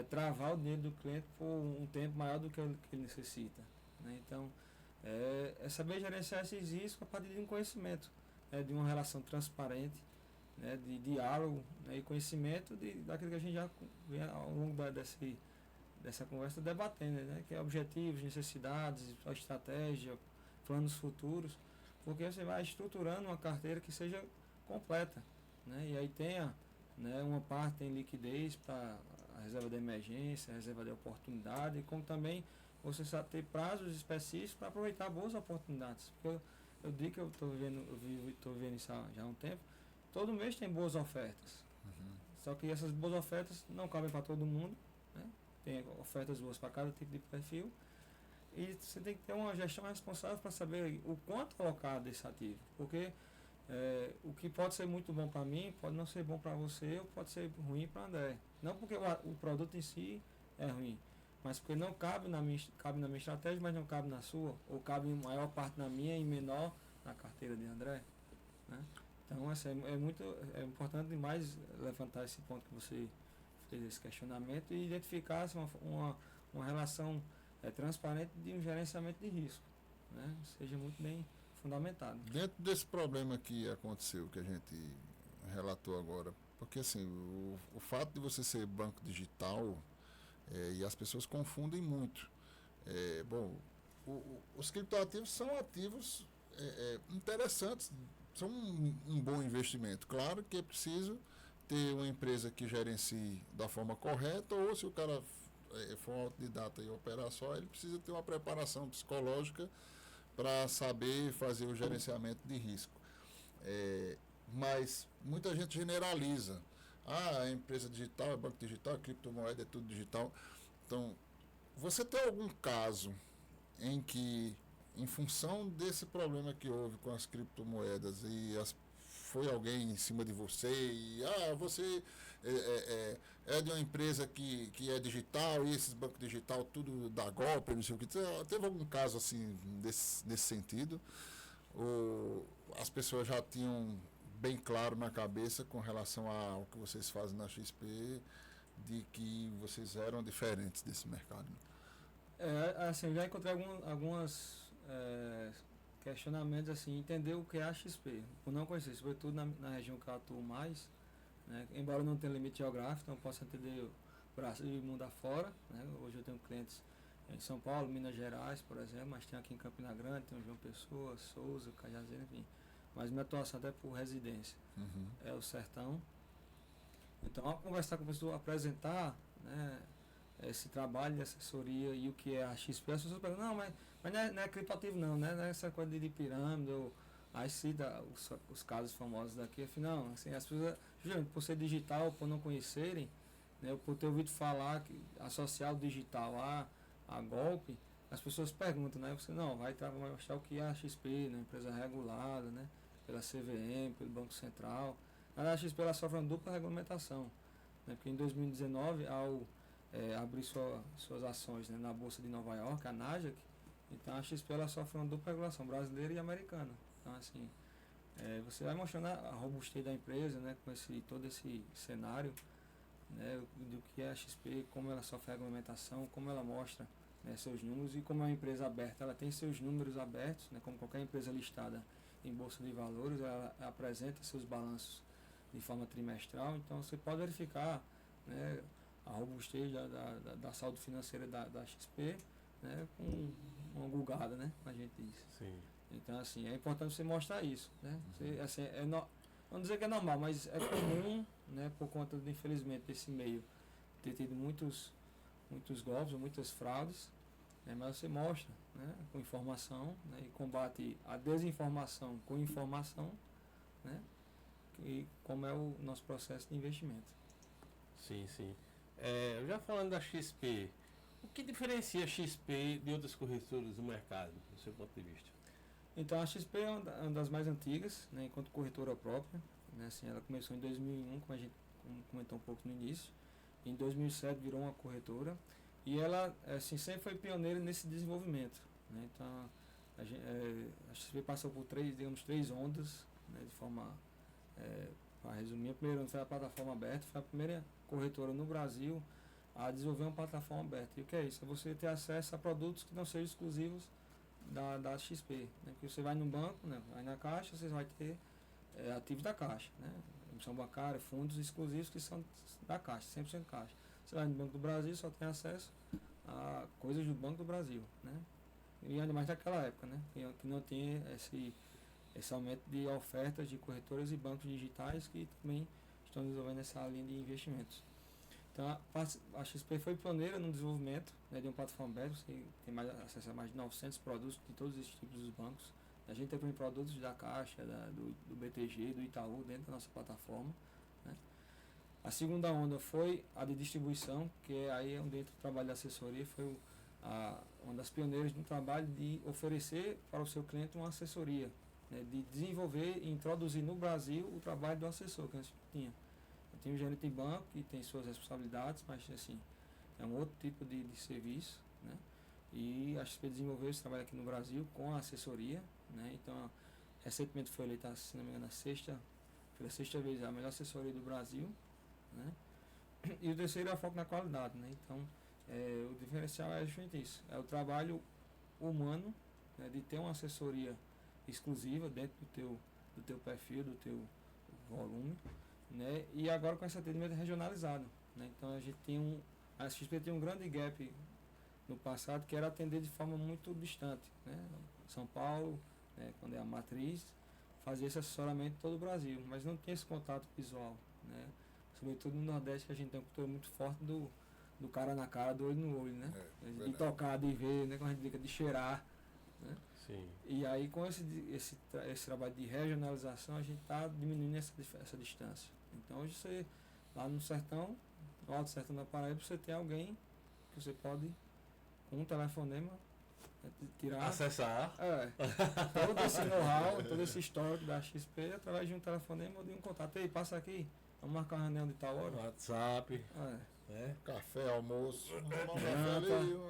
travar o dinheiro do cliente por um tempo maior do que ele necessita, né? Então, é saber gerenciar esses riscos a partir de um conhecimento, de uma relação transparente, né, de diálogo, né, e conhecimento daquilo que a gente já vem ao longo dessa conversa debatendo, né, que é objetivos, necessidades, a estratégia, planos futuros, porque você vai estruturando uma carteira que seja completa, né, e aí tenha, né, uma parte em liquidez para a reserva de emergência, a reserva de oportunidade, como também você sabe ter prazos específicos para aproveitar boas oportunidades. Porque eu digo que eu estou vendo isso já há um tempo, todo mês tem boas ofertas. Só que essas boas ofertas não cabem para todo mundo, né? Tem ofertas boas para cada tipo de perfil. E você tem que ter uma gestão responsável para saber o quanto colocar desse ativo. Porque o que pode ser muito bom para mim, pode não ser bom para você, ou pode ser ruim para André. Não porque o produto em si é ruim, mas porque não cabe na minha estratégia, mas não cabe na sua, ou cabe em maior parte na minha e menor na carteira de André, né? Então assim, é importante demais levantar esse ponto que você fez esse questionamento e identificar assim, uma relação transparente de um gerenciamento de risco, né? Seja muito bem fundamentado. Dentro desse problema que aconteceu, que a gente relatou agora, porque assim, o fato de você ser banco digital, e as pessoas confundem muito. Bom, os criptoativos são ativos interessantes, são um bom investimento. Claro que é preciso ter uma empresa que gerencie da forma correta, ou se o cara for um autodidata e operar só, ele precisa ter uma preparação psicológica para saber fazer o gerenciamento de risco. Mas muita gente generaliza. A empresa digital, é banco digital, criptomoeda, é tudo digital. Então, você tem algum caso em que, em função desse problema que houve com as criptomoedas foi alguém em cima de você e você é de uma empresa que é digital e esses bancos digital tudo dá golpe, não sei o que. Teve algum caso assim nesse sentido? Ou as pessoas já tinham bem claro na cabeça com relação ao que vocês fazem na XP, de que vocês eram diferentes desse mercado? Assim, eu já encontrei algumas questionamentos, assim, entender o que é a XP, por não conhecer, sobretudo na região que eu atuo mais, né? Embora eu não tenha limite geográfico, então eu posso entender o Brasil e mundo afora, né? Hoje eu tenho clientes em São Paulo, Minas Gerais, por exemplo, mas tem aqui em Campina Grande, tem o João Pessoa, Souza, Cajazeiras, enfim. Mas minha atuação é por residência. É o sertão. Então, ao conversar com a pessoa, apresentar, né, esse trabalho de assessoria e o que é a XP, as pessoas perguntam, mas não é criptoativo não, né? Não é essa coisa de pirâmide, ou aí sim os casos famosos daqui, afinal, assim, as pessoas, por ser digital, por não conhecerem, né, por ter ouvido falar que associar o digital a golpe, as pessoas perguntam, né? Você não, vai mostrar o que é a XP, né? Empresa regulada, né? Pela CVM, pelo Banco Central. A XP ela sofre uma dupla regulamentação, né? Porque em 2019, ao abrir suas ações, né, na Bolsa de Nova York, a Nasdaq, então a XP ela sofre uma dupla regulação, brasileira e americana. Então assim, você vai mostrando a robustez da empresa, né, com todo esse cenário, né, do que é a XP, como ela sofre a regulamentação, como ela mostra, né, seus números, e como é uma empresa aberta, ela tem seus números abertos, né, como qualquer empresa listada em Bolsa de Valores, ela apresenta seus balanços de forma trimestral, então você pode verificar, né, a robustez da saúde financeira da XP, né, com uma gulgada, né, a gente diz. Sim. Então, assim, é importante você mostrar isso, né? Você, assim, vamos dizer que é normal, mas é comum, né, por conta, infelizmente, desse meio ter tido muitos golpes, muitas fraudes, né, mas você mostra, né, com informação, né, e combate a desinformação com informação, né, e como é o nosso processo de investimento. Sim, sim. Já falando da XP, o que diferencia a XP de outras corretoras do mercado, do seu ponto de vista? Então a XP é uma das mais antigas, né, enquanto corretora própria, né, assim, ela começou em 2001, como a gente comentou um pouco no início. Em 2007 virou uma corretora e ela, assim, sempre foi pioneira nesse desenvolvimento, né? Então a XP passou por três ondas, né, de forma, para resumir. A primeira onda foi a plataforma aberta, foi a primeira corretora no Brasil a desenvolver uma plataforma aberta. E o que é isso? É você ter acesso a produtos que não sejam exclusivos da XP, né? Porque você vai no banco, né, vai na Caixa, você vai ter ativos da Caixa, né? Emissão bancária, fundos exclusivos que são da Caixa, 100% Caixa. Você vai no Banco do Brasil, só tem acesso a coisas do Banco do Brasil, né? E ainda mais naquela época, né, que não tinha esse aumento de ofertas de corretoras e bancos digitais que também estão desenvolvendo essa linha de investimentos. Então a XP foi pioneira no desenvolvimento, né, de uma plataforma aberta, você tem mais acesso a mais de 900 produtos de todos os tipos dos bancos. A gente tem produtos da Caixa, do BTG, do Itaú dentro da nossa plataforma. Né. A segunda onda foi a de distribuição, que é aí onde entra o trabalho de assessoria, foi uma das pioneiras no trabalho de oferecer para o seu cliente uma assessoria, né, de desenvolver e introduzir no Brasil o trabalho do assessor, que antes não tinha. Tem o gerente de banco que tem suas responsabilidades, mas assim, é um outro tipo de serviço, né? E a XP desenvolveu esse trabalho aqui no Brasil com a assessoria, né? Então, recentemente foi eleita, se não me engano, pela sexta vez a melhor assessoria do Brasil, né? E o terceiro é o foco na qualidade, né? Então, o diferencial é justamente isso, é o trabalho humano, né? De ter uma assessoria exclusiva dentro do teu perfil, do teu volume, né? E agora com esse atendimento regionalizado, né? Então a XP tem um grande gap no passado, que era atender de forma muito distante, né? São Paulo, né, quando é a matriz, fazia esse assessoramento em todo o Brasil, mas não tinha esse contato visual, né? Sobretudo no Nordeste, que a gente tem uma cultura muito forte do cara na cara, do olho no olho, né? De tocar, de ver, né? Como a gente diz, de cheirar, né? Sim. E aí com esse trabalho de regionalização, a gente está diminuindo essa distância. Então hoje você, lá no sertão, no Alto Sertão da Paraíba, você tem alguém que você pode, com um telefonema, tirar... Acessar. Todo esse know-how, todo esse histórico da XP, através de um telefonema ou de um contato. Ei, passa aqui, vamos marcar uma reunião de tal hora. WhatsApp. Café, almoço,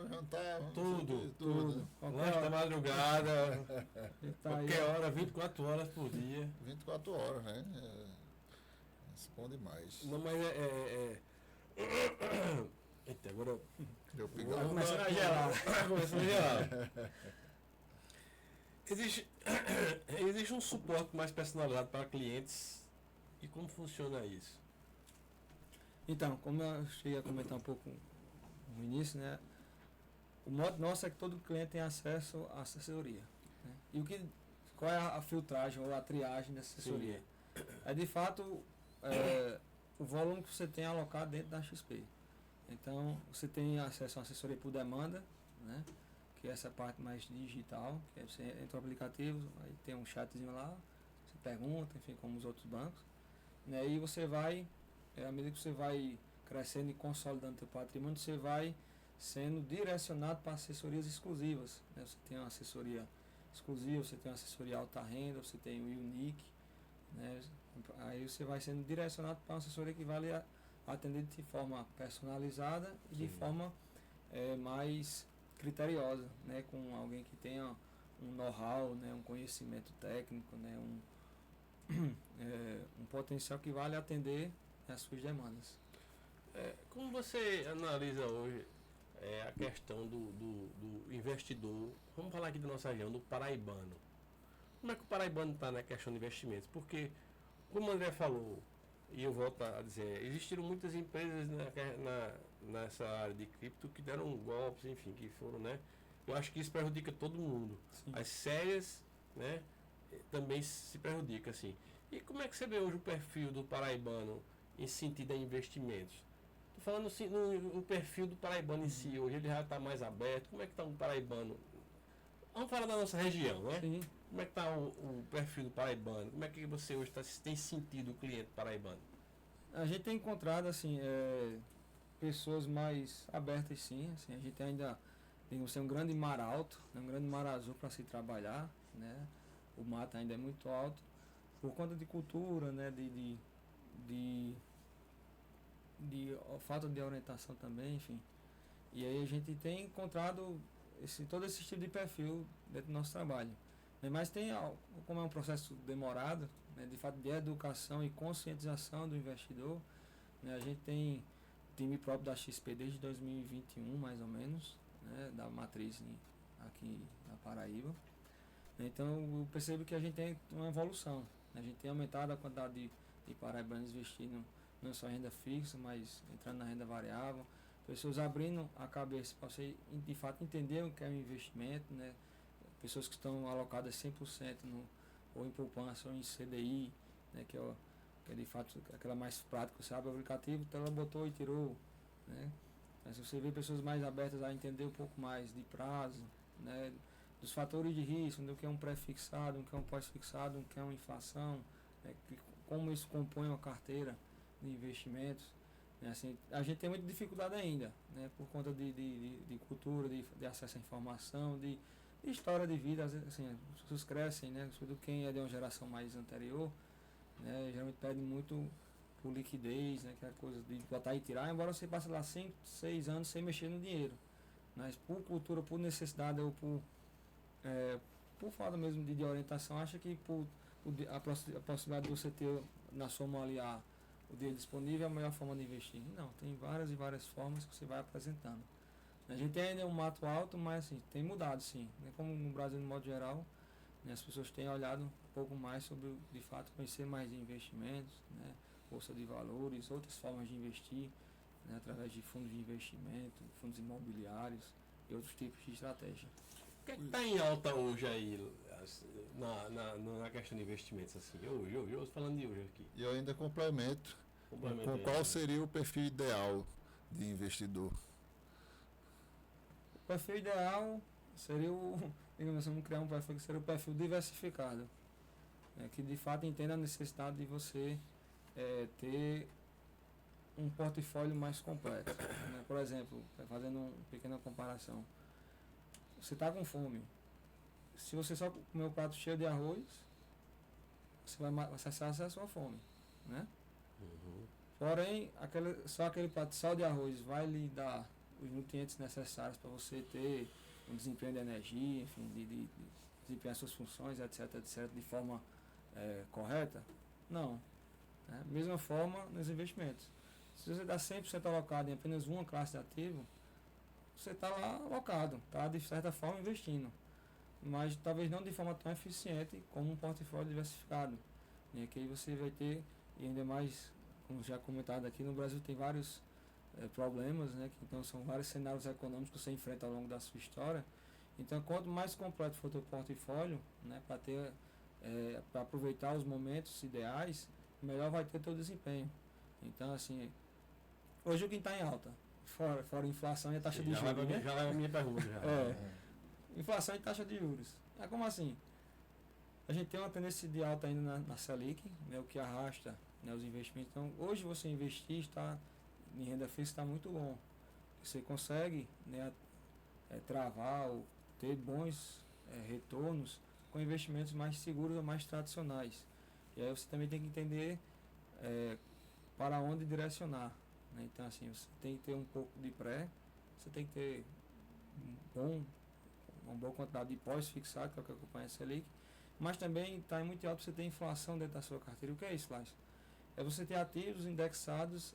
jantar, tudo. Lanche da madrugada, qualquer hora, 24 horas por dia. 24 horas, né? Isso é bom demais. Não, mas Eita, agora deu pingado. Começando a gelar. Começando a gelar. Existe um suporte mais personalizado para clientes. E como funciona isso? Então, como eu cheguei a comentar um pouco no início, né? O modo nosso é que todo cliente tem acesso à assessoria. Né? E qual é a filtragem ou a triagem dessa assessoria? Sim. É de fato o volume que você tem alocado dentro da XP. Então, você tem acesso a uma assessoria por demanda, né? Que é essa parte mais digital, que é você entra no aplicativo, aí tem um chatzinho lá, você pergunta, enfim, como os outros bancos. Né? E você vai, à medida que você vai crescendo e consolidando seu patrimônio, você vai sendo direcionado para assessorias exclusivas. Né? Você tem uma assessoria exclusiva, você tem uma assessoria alta renda, você tem o Unique. Né? Aí você vai sendo direcionado para uma assessoria que vai lhe atender de forma personalizada e de forma mais criteriosa, né? Com alguém que tenha um know-how, né? Um conhecimento técnico, né? Um potencial que vai lhe atender às suas demandas. Como você analisa hoje a questão do investidor, vamos falar aqui da nossa região, do paraibano. Como é que o paraibano está na questão de investimentos? Porque, como o André falou, e eu volto a dizer, existiram muitas empresas nessa área de cripto que deram golpes, enfim, que foram, né? Eu acho que isso prejudica todo mundo. Sim. As sérias, né, também se prejudica, assim. E como é que você vê hoje o perfil do paraibano em sentido a investimentos? Estou falando assim, no perfil do paraibano em si, hoje ele já está mais aberto. Como é que está o paraibano? Vamos falar da nossa região, né? Sim. Como é que está o perfil do paraibano? Como é que você hoje tem sentido o cliente paraibano? A gente tem encontrado, assim, pessoas mais abertas, sim. Assim, a gente ainda tem um grande mar alto, um grande mar azul para se trabalhar, né? O mato ainda é muito alto, por conta de cultura, né? De falta de orientação também, enfim. E aí a gente tem encontrado todo esse tipo de perfil dentro do nosso trabalho. Mas tem, como é um processo demorado, né, de fato de educação e conscientização do investidor, né, a gente tem time próprio da XP desde 2021, mais ou menos, né, da matriz aqui na Paraíba. Então eu percebo que a gente tem uma evolução. A gente tem aumentado a quantidade de paraibanos investindo não só em renda fixa, mas entrando na renda variável. Pessoas abrindo a cabeça para você de fato entender o que é um investimento, né? Pessoas que estão alocadas 100% ou em poupança ou em CDI, né? Que é de fato aquela mais prática. Você abre o aplicativo, então ela botou e tirou né? Mas se você vê pessoas mais abertas a entender um pouco mais de prazo, né? Dos fatores de risco, do que é um pré-fixado, do que é um pós-fixado, do que é uma inflação, né? Como isso compõe uma carteira de investimentos. Né? Assim, a gente tem muita dificuldade ainda, né? Por conta de cultura, de acesso à informação, de história de vida. Às vezes, assim, as pessoas crescem, né? Sobretudo quem é de uma geração mais anterior, né? Geralmente pede muito por liquidez, né? Que é coisa de botar e tirar, embora você passe lá 5, 6 anos sem mexer no dinheiro. Mas por cultura, por necessidade ou por falta mesmo de orientação, acha que a possibilidade de você ter na sua mão ali o dinheiro disponível é a melhor forma de investir. Não, tem várias e várias formas que você vai apresentando. A gente tem ainda um mato alto, mas assim, tem mudado sim. Né? Como no Brasil, no modo geral, né, as pessoas têm olhado um pouco mais sobre, de fato, conhecer mais de investimentos, né, bolsa de valores, outras formas de investir, né, através de fundos de investimento, fundos imobiliários e outros tipos de estratégia. O que está em alta hoje aí na questão de investimentos? Assim, hoje falando de hoje aqui. E eu ainda complemento com qual seria o perfil ideal de investidor. O perfil ideal seria digamos assim, criar um perfil que seria o perfil diversificado, né, que de fato entenda a necessidade de você ter um portfólio mais completo. Né? Por exemplo, fazendo uma pequena comparação, você está com fome. Se você só comer um prato cheio de arroz, você vai saciar a sua fome, né? Uhum. Porém, só aquele prato só de arroz vai lhe dar os nutrientes necessários para você ter um desempenho de energia, enfim, de desempenhar suas funções, etc, de forma correta? Não. Né? Mesma forma nos investimentos. Se você está 100% alocado em apenas uma classe de ativo, você está lá alocado, está de certa forma investindo, mas talvez não de forma tão eficiente como um portfólio diversificado. E aqui você vai ter, e ainda mais, como já comentado aqui, no Brasil tem vários problemas, né? Então são vários cenários econômicos que você enfrenta ao longo da sua história. Então quanto mais completo for o teu portfólio, né, para aproveitar os momentos ideais, melhor vai ter o teu desempenho. Então assim, hoje o que está em alta? Fora a inflação e a taxa de juros. Né? Já vai a minha pergunta. Já. Inflação e taxa de juros. É como assim? A gente tem uma tendência de alta ainda na Selic, né, o que arrasta, né, os investimentos. Então, hoje você investir em renda fixa está muito bom. Você consegue, né, travar ou ter bons retornos com investimentos mais seguros ou mais tradicionais. E aí você também tem que entender para onde direcionar. Né? Então, assim, você tem que ter um pouco de pré, você tem que ter uma boa quantidade de pós-fixado, que é o que acompanha a Selic, mas também está muito alto você ter inflação dentro da sua carteira. O que é isso, Lázaro? É você ter ativos indexados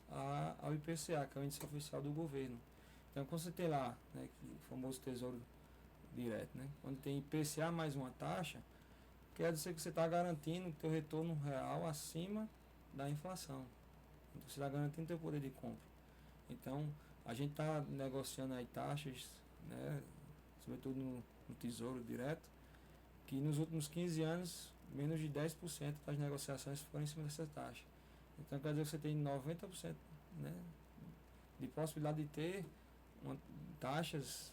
ao IPCA, que é o índice oficial do governo. Então, quando você tem lá, né, o famoso Tesouro Direto, né, quando tem IPCA mais uma taxa, quer dizer que você está garantindo o teu retorno real acima da inflação. Então, você está garantindo o teu poder de compra. Então, a gente está negociando aí taxas, né, sobretudo no Tesouro Direto, que nos últimos 15 anos, menos de 10% das negociações foram em cima dessa taxa. Então, quer dizer que você tem 90%, né, de possibilidade de ter taxas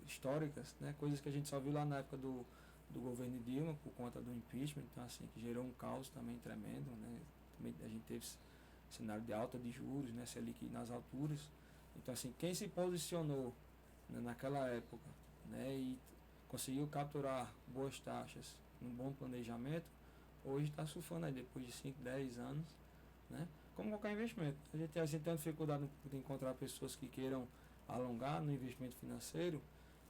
históricas, né, coisas que a gente só viu lá na época do governo de Dilma, por conta do impeachment, então, assim, que gerou um caos também tremendo. Né, também a gente teve cenário de alta de juros, né, Selic nas alturas. Então, assim, quem se posicionou, né, naquela época, né, e conseguiu capturar boas taxas, um bom planejamento, hoje está surfando aí depois de 5, 10 anos, né? Como qualquer investimento. A gente tem uma dificuldade de encontrar pessoas que queiram alongar no investimento financeiro,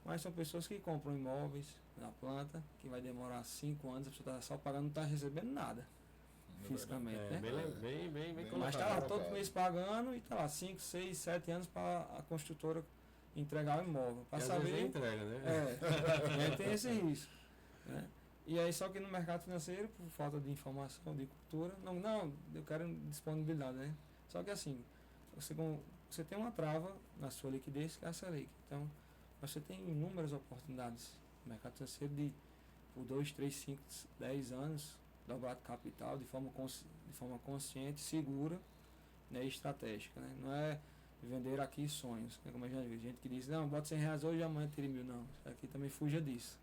mas são pessoas que compram imóveis na planta, que vai demorar 5 anos, a pessoa está só pagando, não está recebendo nada fisicamente, né? Bem mas está lá todo mês pagando e está lá 5, 6, 7 anos para a construtora entregar o imóvel. Para saber. Entrega, né? Aí tem esse risco. Né? E aí, só que no mercado financeiro, por falta de informação, de cultura, não, eu quero disponibilidade, né? Só que assim, você tem uma trava na sua liquidez, que é a Selic. Então, você tem inúmeras oportunidades no mercado financeiro por 2, 3, 5, 10 anos, dobrar de forma consciente, segura, né, e estratégica. Né? vender aqui sonhos. Né? Como eu já vi, gente que diz, não, bota R$100 hoje e amanhã tire 1.000. Não, isso aqui também fuja disso.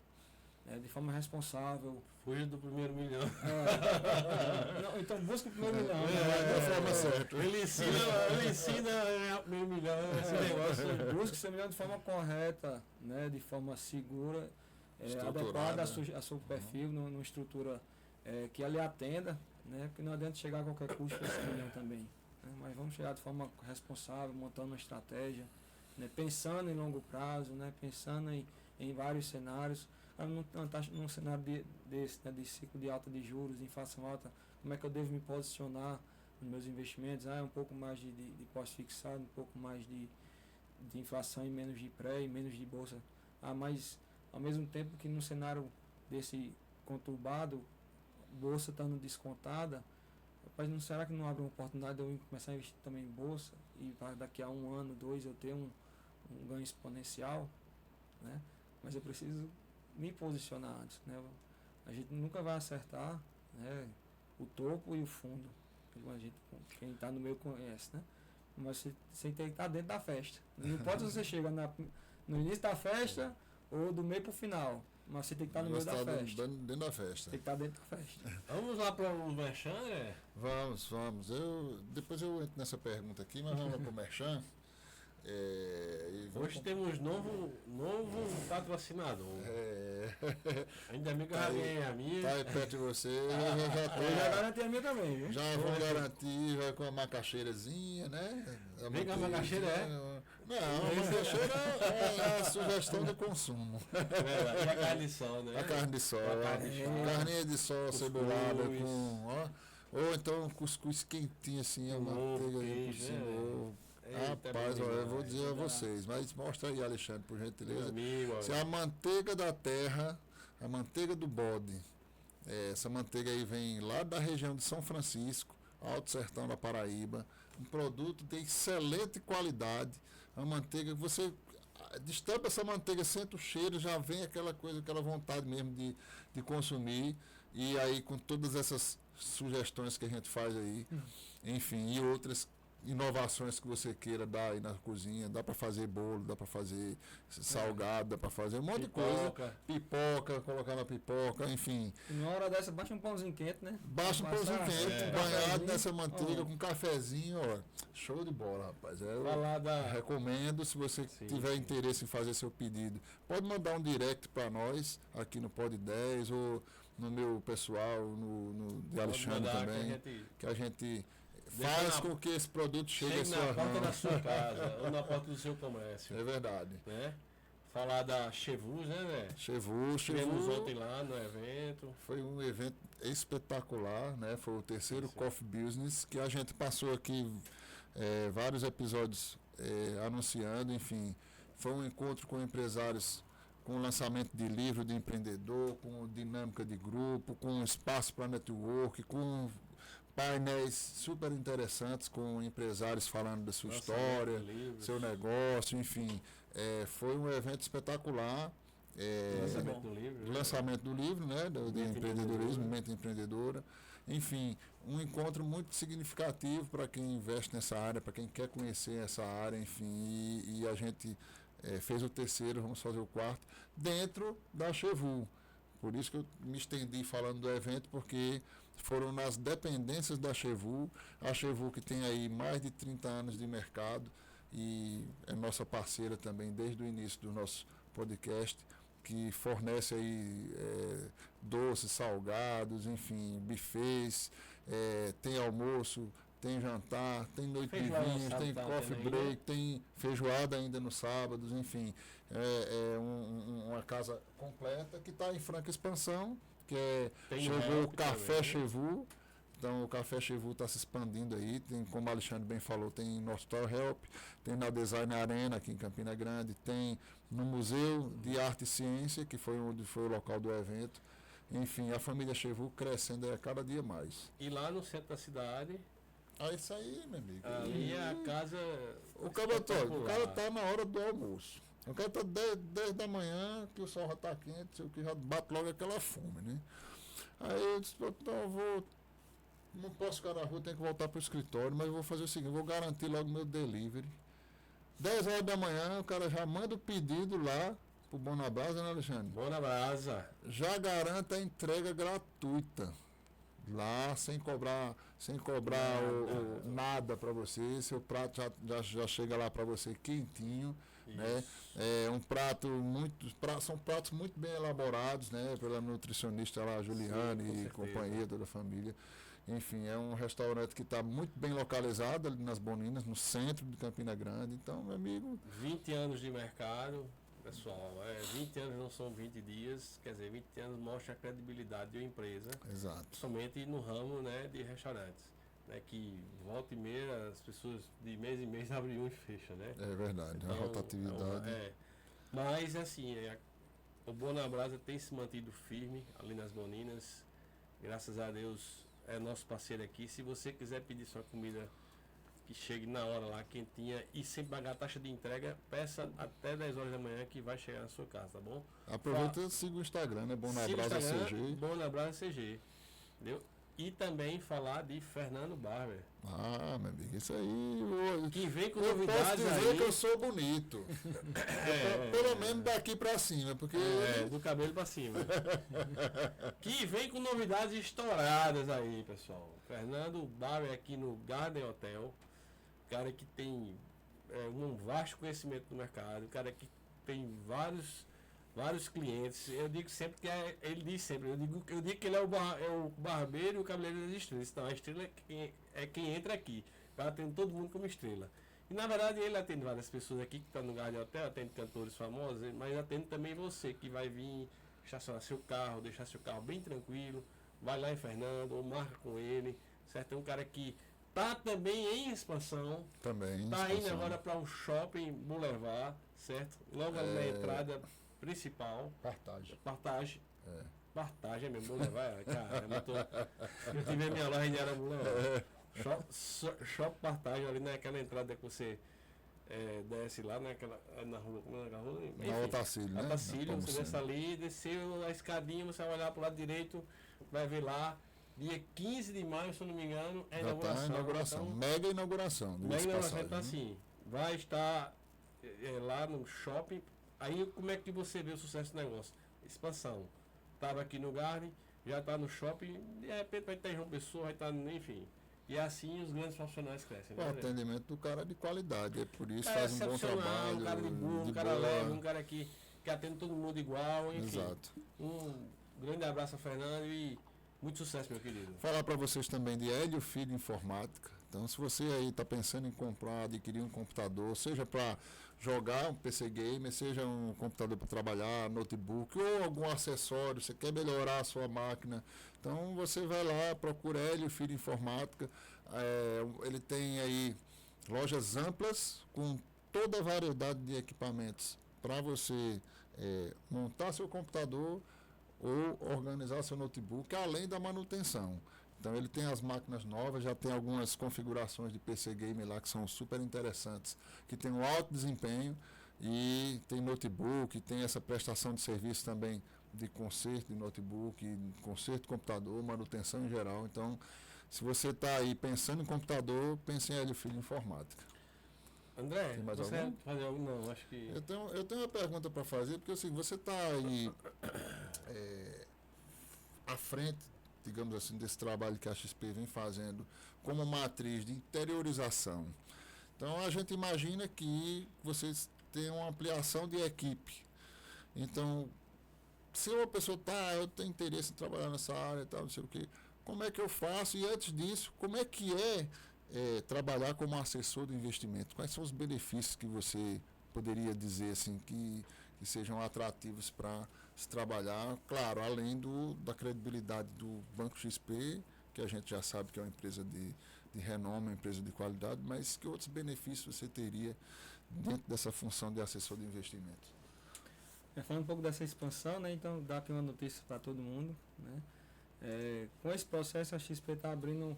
De forma responsável. Fuja do primeiro milhão. Não, então busca o primeiro milhão. Da forma certa. Ele ensina a ganhar o primeiro milhão. Esse negócio. Busca o seu milhão de forma correta, né? De forma segura, adequada ao seu perfil, numa estrutura que lhe atenda, né? Porque não adianta chegar a qualquer custo com esse milhão também. Né? Mas vamos chegar de forma responsável, montando uma estratégia, né? Pensando em longo prazo, né? Pensando em vários cenários. Num cenário desse, né, de ciclo de alta de juros, de inflação alta, como é que eu devo me posicionar nos meus investimentos? Um pouco mais de pós-fixado, um pouco mais de inflação e menos de pré e menos de bolsa. Mas ao mesmo tempo que num cenário desse conturbado, bolsa estando descontada, rapaz, não será que não abre uma oportunidade de eu começar a investir também em bolsa e daqui a 1 ano, 2 eu ter um ganho exponencial, né? Mas eu preciso me posicionar antes, né? A gente nunca vai acertar, né, o topo e o fundo. Quem está no meio conhece, né? Mas você tem que estar dentro da festa. Não importa se você chega no início da festa ou do meio para o final, mas você tem que estar no meio da festa. Dentro da festa. Tem que estar dentro da festa. Vamos lá para o Merchan, Vamos. Depois eu entro nessa pergunta aqui, mas vamos lá para o Merchan. Hoje temos novo patrocinador. Ainda bem que eu já ganhei a minha. Tá aí perto de você. Eu já garanti a minha também, viu? Já vou garantir, vai com a macaxeirazinha, né? Vem com a macaxeira, Não, a macaxeira é a sugestão do consumo. E a carne de sol, né? A carne de sol. Carninha de sol cebolada com... ou então um cuscuz quentinho assim, a manteiga por cima. Rapaz, eu vou dizer a vocês, mas mostra aí, Alexandre, por gentileza. Se a manteiga da terra, a manteiga do bode, essa manteiga aí vem lá da região de São Francisco, Alto Sertão da Paraíba, um produto de excelente qualidade, uma manteiga que você destampa essa manteiga, sente o cheiro, já vem aquela coisa, aquela vontade mesmo de consumir, e aí com todas essas sugestões que a gente faz aí, enfim, e outras inovações que você queira dar aí na cozinha, dá para fazer bolo, dá para fazer salgado, dá para fazer um monte de coisa, pipoca, colocar na pipoca, enfim. Uma hora dessa, baixa um pãozinho quente, né? Baixa um pãozinho quente, banhado nessa manteiga, com cafezinho, ó, show de bola, rapaz. Recomendo, se você tiver interesse em fazer seu pedido, pode mandar um direct para nós, aqui no Pod 10, ou no meu pessoal, no de Alexandre também, que a gente faz com que esse produto chegue à sua na porta da sua casa ou na porta do seu comércio. É verdade. Né? Falar da Chevus, né? Chevus. Tivemos ontem lá no evento. Foi um evento espetacular, né? Foi o terceiro Coffee Business, que a gente passou aqui vários episódios anunciando, enfim. Foi um encontro com empresários, com lançamento de livro de empreendedor, com dinâmica de grupo, com espaço para network, com painéis super interessantes com empresários falando da sua história, seu negócio, enfim. Foi um evento espetacular. Lançamento do livro, né? De empreendedorismo, Mente Empreendedora. Enfim, um encontro muito significativo para quem investe nessa área, para quem quer conhecer essa área, enfim. E a gente fez o terceiro, vamos fazer o quarto, dentro da Chevus. Por isso que eu me estendi falando do evento, porque foram nas dependências da Chevus, a Chevus que tem aí mais de 30 anos de mercado e é nossa parceira também desde o início do nosso podcast, que fornece aí doces, salgados, enfim, buffets, tem almoço, tem jantar, tem noite feijoada de vinhos, tem coffee break, tem feijoada ainda nos sábados, enfim, uma casa completa que está em franca expansão, que chegou o Café Chevus. Então o Café Chevus está se expandindo aí, tem, como o Alexandre bem falou, tem no Store Help, tem na Design Arena aqui em Campina Grande, tem no Museu de Arte e Ciência, que foi onde foi o local do evento. Enfim, a família Chevus crescendo a cada dia mais. E lá no centro da cidade? Isso aí, meu amigo. Ali é a casa. O cara tá na hora do almoço. O cara tá 10 da manhã, que o sol já tá quente, que já bate logo aquela fome, né? Aí eu disse, então não posso ficar na rua, tenho que voltar pro escritório, mas eu vou fazer o seguinte, vou garantir logo meu delivery, 10 horas da manhã, o cara já manda o pedido lá pro Bonabrasa, né, Alexandre? Bonabrasa. Já garanta a entrega gratuita. Lá, sem cobrar nada para você. Seu prato já chega lá para você quentinho. Né? É um prato são pratos muito bem elaborados, né? Pela nutricionista lá, Juliane e companhia, toda a família. Enfim, é um restaurante que está muito bem localizado ali nas Boninas, no centro de Campina Grande. Então, meu amigo... 20 anos de mercado, pessoal. 20 anos não são 20 dias. Quer dizer, 20 anos mostra a credibilidade de uma empresa. Exato. Somente no ramo, né, de restaurantes. Né, que volta e meia, as pessoas de mês em mês abrem um e fecham, né? É verdade, então, a rotatividade... Mas, assim, o Bonabrasa tem se mantido firme ali nas Boninas. Graças a Deus... é nosso parceiro aqui. Se você quiser pedir sua comida que chegue na hora lá, quentinha, e sem pagar a taxa de entrega, peça até 10 horas da manhã que vai chegar na sua casa, tá bom? Aproveita e siga o Instagram, né? Bonabrasa CG. Bonabrasa CG. Entendeu? E também falar de Fernando Barber. Ah, meu amigo, isso aí... Que vem com eu novidades posso dizer aí. que eu sou bonito. Pelo menos daqui pra cima, porque... do cabelo pra cima. Que vem com novidades estouradas aí, pessoal. Fernando Barber aqui no Garden Hotel. Cara que tem um vasto conhecimento do mercado. Cara que tem vários clientes. Eu digo sempre que ele diz sempre, eu digo que ele é o barbeiro e o cabeleireiro das estrelas. Então a estrela é quem entra aqui. Para atender todo mundo como estrela. E na verdade ele atende várias pessoas aqui que estão no Garden Hotel, atende cantores famosos, mas atende também você que vai vir estacionar seu carro, deixar seu carro bem tranquilo, vai lá em Fernando ou marca com ele, certo? É um cara que tá também em expansão. Também. Tá indo agora para um shopping Boulevard, certo? Logo na entrada principal. Partage. Partage é mesmo, Boulevard. Cara, eu tive a minha loja em Era Boulevard. Shop Partage, ali naquela entrada que você desce lá, naquela, na rua. Na Otacílio, né? Otacílio, você desce ali, desceu a escadinha, você vai olhar para o lado direito, vai ver lá. Dia 15 de maio, se eu não me engano, é inauguração. Então, mega inauguração. Mega inauguração, então assim, vai estar lá no shopping. Aí como é que você vê o sucesso do negócio? Expansão. Estava aqui no Garden, já está no shopping, de repente vai estar em João Pessoa, vai estar, enfim. E assim os grandes profissionais crescem. O atendimento do cara é de qualidade, é por isso cara faz um bom trabalho. Um cara de boa, um cara leve, um cara que atende todo mundo igual, enfim. Exato. Um grande abraço a Fernando e muito sucesso, meu querido. Falar para vocês também de Hélio Filho Informática. Então, se você aí está pensando em comprar, adquirir um computador, seja para jogar um PC gamer, seja um computador para trabalhar, notebook ou algum acessório, você quer melhorar a sua máquina, então você vai lá, procura Hélio Filho Informática. Ele tem aí lojas amplas com toda a variedade de equipamentos para você montar seu computador ou organizar seu notebook, além da manutenção. Então ele tem as máquinas novas, já tem algumas configurações de PC Gamer lá que são super interessantes, que tem um alto desempenho, e tem notebook, tem essa prestação de serviço também de conserto de notebook, conserto de computador, manutenção em geral. Então, se você está aí pensando em computador, pense em Hélio Filho Informática. André, tem mais você algum? fazer algo? Não, acho que... Eu tenho uma pergunta para fazer, porque assim, você está aí à frente, digamos assim, desse trabalho que a XP vem fazendo como matriz de interiorização. Então a gente imagina que vocês têm uma ampliação de equipe. Então, se uma pessoa eu tenho interesse em trabalhar nessa área e tal, não sei o quê, como é que eu faço? E antes disso, como é que trabalhar como assessor de investimento? Quais são os benefícios que você poderia dizer assim que sejam atrativos para se trabalhar, claro, além da credibilidade do Banco XP, que a gente já sabe que é uma empresa de renome, uma empresa de qualidade, mas que outros benefícios você teria dentro dessa função de assessor de investimentos? Falando um pouco dessa expansão, né, então dá aqui uma notícia para todo mundo, né? Com esse processo a XP está abrindo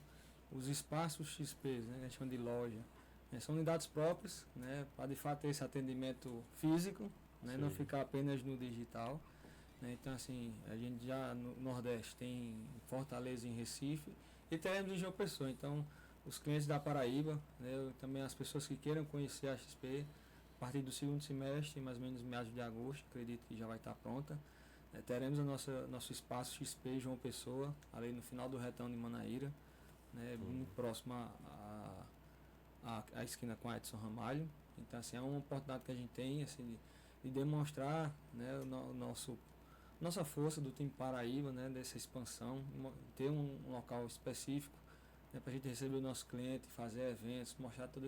os espaços XP, né, a gente chama de loja. São unidades próprias, né, para de fato ter esse atendimento físico, né, não ficar apenas no digital. Né, então assim, a gente já no Nordeste tem em Fortaleza e em Recife e teremos em João Pessoa. Então os clientes da Paraíba, né, também as pessoas que queiram conhecer a XP, partir do segundo semestre, mais ou menos meados de agosto, acredito que já vai estar pronta. Teremos nosso espaço XP João Pessoa, ali no final do retão de Manaíra, né, muito próximo à esquina com a Edson Ramalho. Então, assim, é uma oportunidade que a gente tem, assim, de demonstrar, né, nossa força do time Paraíba, né, dessa expansão, ter um local específico, né, para a gente receber o nosso cliente, fazer eventos, mostrar toda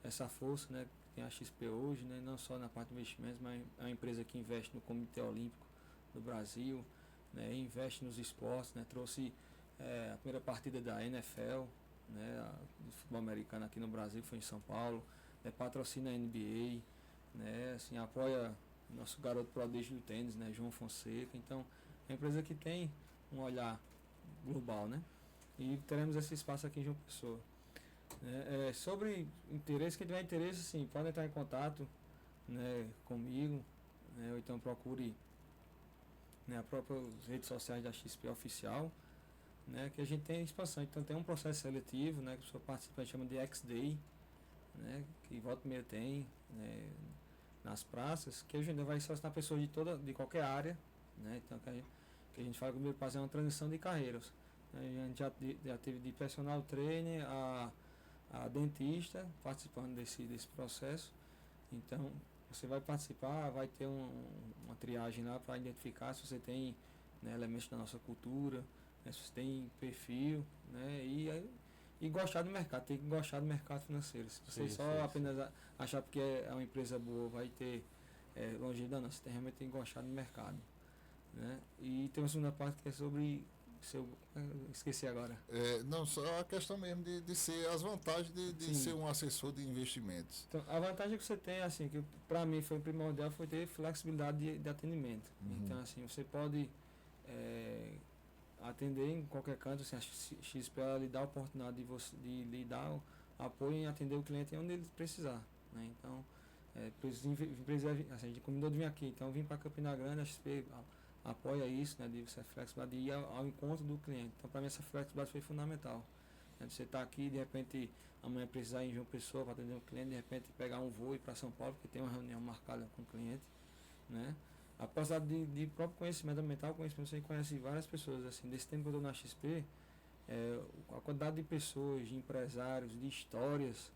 essa força, né, que tem a XP hoje, né, não só na parte de investimentos, mas é uma empresa que investe no Comitê Olímpico do Brasil, né, investe nos esportes, né, trouxe a primeira partida da NFL, né, do futebol americano aqui no Brasil, foi em São Paulo, né, patrocina a NBA, né, assim, apoia nosso garoto prodígio do tênis, né, João Fonseca. Então, é uma empresa que tem um olhar global, né, e teremos esse espaço aqui em João Pessoa. Sobre interesse, quem tiver interesse, sim, pode entrar em contato, né, comigo, né, ou então procure, né, as próprias redes sociais da XP Oficial, né, que a gente tem expansão. Então tem um processo seletivo, né, que a pessoa participa, a gente chama de X-Day, né, que volta e meia tem, né, nas praças, que hoje ainda vai selecionar pessoas de qualquer área, né, então que a gente fala que o primeiro passo é uma transição de carreiras. A gente já teve de personal trainer a dentista participando desse processo. Então você vai participar, vai ter uma triagem lá para identificar se você tem, né, elementos da nossa cultura, né, se você tem perfil, né, e gostar do mercado, tem que gostar do mercado financeiro. Se você apenas achar porque é uma empresa boa, vai ter longevidade, não, você realmente tem que gostar do mercado, né? E tem uma segunda parte que é sobre esqueci agora. Não, só a questão mesmo de ser as vantagens de ser um assessor de investimentos. Então, a vantagem que você tem, assim, que para mim foi primordial, foi ter flexibilidade de atendimento. Então, assim, você pode atender em qualquer canto, assim, a XP lhe dá a oportunidade de lhe dar o apoio em atender o cliente onde ele precisar, né? Então, assim, a gente combinou de vir aqui, então vim para Campina Grande, a XP apoia isso, né, de você flexibilidade de ir ao encontro do cliente. Então, para mim, essa flexibilidade foi fundamental, né, de você estar aqui, de repente, amanhã precisar ir em João Pessoa para atender um cliente, de repente pegar um voo e ir para São Paulo, porque tem uma reunião marcada com o cliente, né? A possibilidade de próprio conhecimento, mental conhecimento, você conhece várias pessoas, assim, desse tempo que eu estou na XP, a quantidade de pessoas, de empresários, de histórias,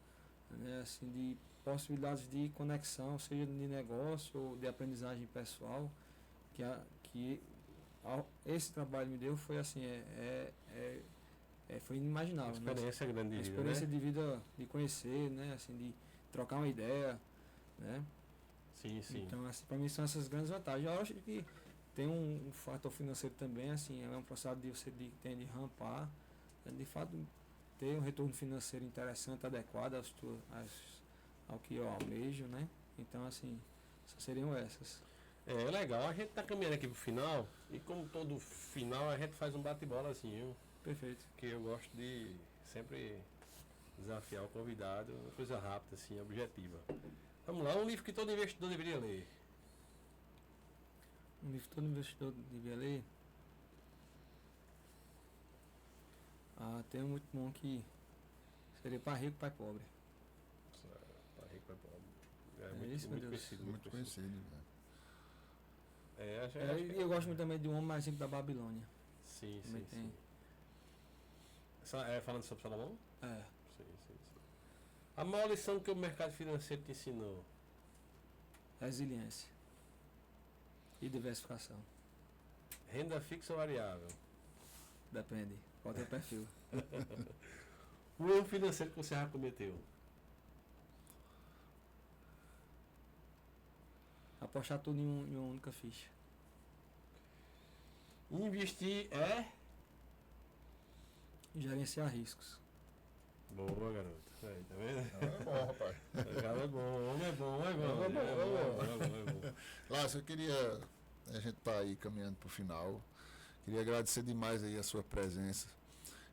né, assim, de possibilidades de conexão, seja de negócio ou de aprendizagem pessoal, que esse trabalho me deu, foi assim, foi inimaginável. Uma experiência, né, grande de vida, experiência, né, de vida, de conhecer, né, assim, de trocar uma ideia, né? Sim. Então, assim, para mim são essas grandes vantagens. Eu acho que tem um fator financeiro também, assim, é um processo de você tem de rampar, de fato ter um retorno financeiro interessante, adequado ao que eu almejo, né? Então, assim, seriam essas. Legal. A gente tá caminhando aqui pro final, e como todo final a gente faz um bate-bola assim, viu? Perfeito. Que eu gosto de sempre desafiar o convidado, uma coisa rápida, assim, objetiva. Vamos lá, um livro que todo investidor deveria ler. Um livro que todo investidor deveria ler? Tem um muito bom que seria Pai Rico, Pai Pobre. Pai Rico, Pai Pobre. Muito conhecido. Muito conhecido, né? Eu gosto muito também de Um Homem Mais Rico da Babilônia. Sim. Tem. Falando sobre Salomão? Sim. A maior lição que o mercado financeiro te ensinou? Resiliência e diversificação. Renda fixa ou variável? Depende, qual é o perfil. O erro financeiro que você já cometeu? Apostar tudo em uma única ficha. Investir gerenciar riscos. Boa, garoto. Aí, tá vendo? É bom, rapaz. É bom, homem é bom. Lácio, eu queria, a gente tá aí caminhando pro final, queria agradecer demais aí a sua presença,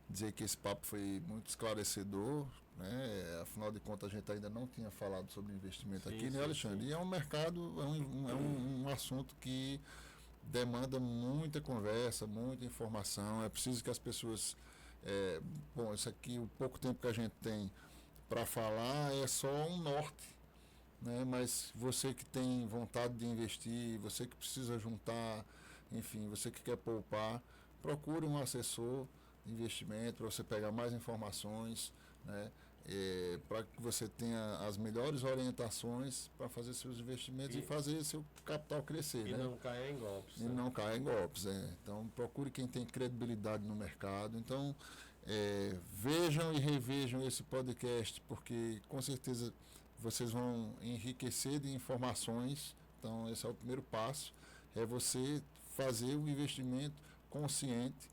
dizer que esse papo foi muito esclarecedor, né? Afinal de contas a gente ainda não tinha falado sobre investimento aqui, né, Alexandre? E é um mercado, um assunto que demanda muita conversa, muita informação, é preciso que as pessoas... isso aqui, o pouco tempo que a gente tem para falar é só um norte, né? Mas você que tem vontade de investir, você que precisa juntar, enfim, você que quer poupar, procure um assessor de investimento para você pegar mais informações, né? Para que você tenha as melhores orientações para fazer seus investimentos e fazer seu capital crescer. E né? não caia em golpes. E não caia em golpes. Então, procure quem tem credibilidade no mercado. Então, vejam e revejam esse podcast, porque com certeza vocês vão enriquecer de informações. Então, esse é o primeiro passo, é você fazer o investimento consciente,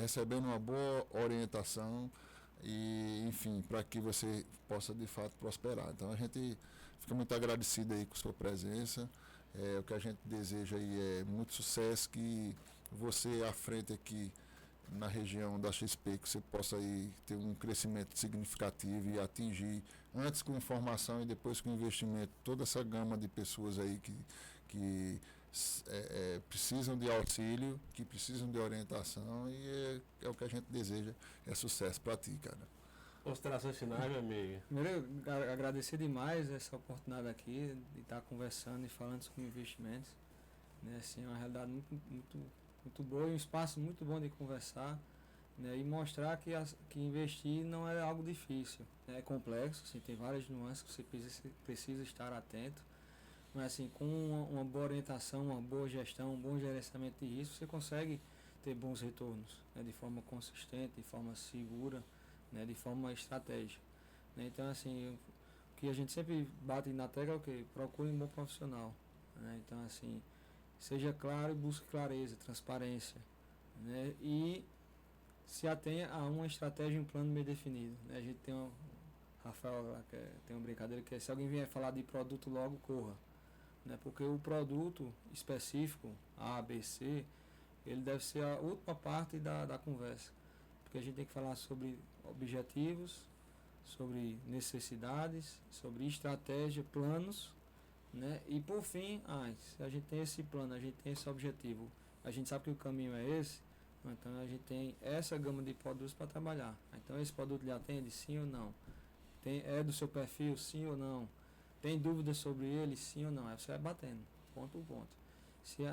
recebendo uma boa orientação e, enfim, para que você possa de fato prosperar. Então, a gente fica muito agradecido aí com sua presença. O que a gente deseja aí é muito sucesso, que você à frente aqui na região da XP, que você possa aí ter um crescimento significativo e atingir, antes com informação e depois com investimento, toda essa gama de pessoas aí que precisam de auxílio, que precisam de orientação, e é o que a gente deseja, é sucesso para ti, cara. Considerações finais, meu amigo. Primeiro, agradecer demais essa oportunidade aqui de estar conversando e falando sobre investimentos. Né? Assim, é uma realidade muito boa, um espaço muito bom de conversar, né? E mostrar que investir não é algo difícil, né? É complexo, assim, tem várias nuances que você precisa estar atento, mas assim, com uma boa orientação, uma boa gestão, um bom gerenciamento de risco, você consegue ter bons retornos, né? De forma consistente, de forma segura, né? De forma estratégica. Né? Então, assim, o que a gente sempre bate na tecla é o que? Procure um bom profissional. Né? Então, assim, seja claro e busque clareza, transparência. Né? E se atenha a uma estratégia e um plano bem definido. Né? A gente tem Rafael lá, tem uma brincadeira que é: se alguém vier falar de produto, logo corra. Né? Porque o produto específico, A, B, C, ele deve ser a última parte da conversa. Porque a gente tem que falar sobre objetivos, sobre necessidades, sobre estratégia, planos, né? E por fim, se a gente tem esse plano, a gente tem esse objetivo, a gente sabe que o caminho é esse, então a gente tem essa gama de produtos para trabalhar. Então esse produto lhe atende, sim ou não? É do seu perfil, sim ou não? Tem dúvidas sobre ele, sim ou não? Aí você vai batendo, ponto por ponto.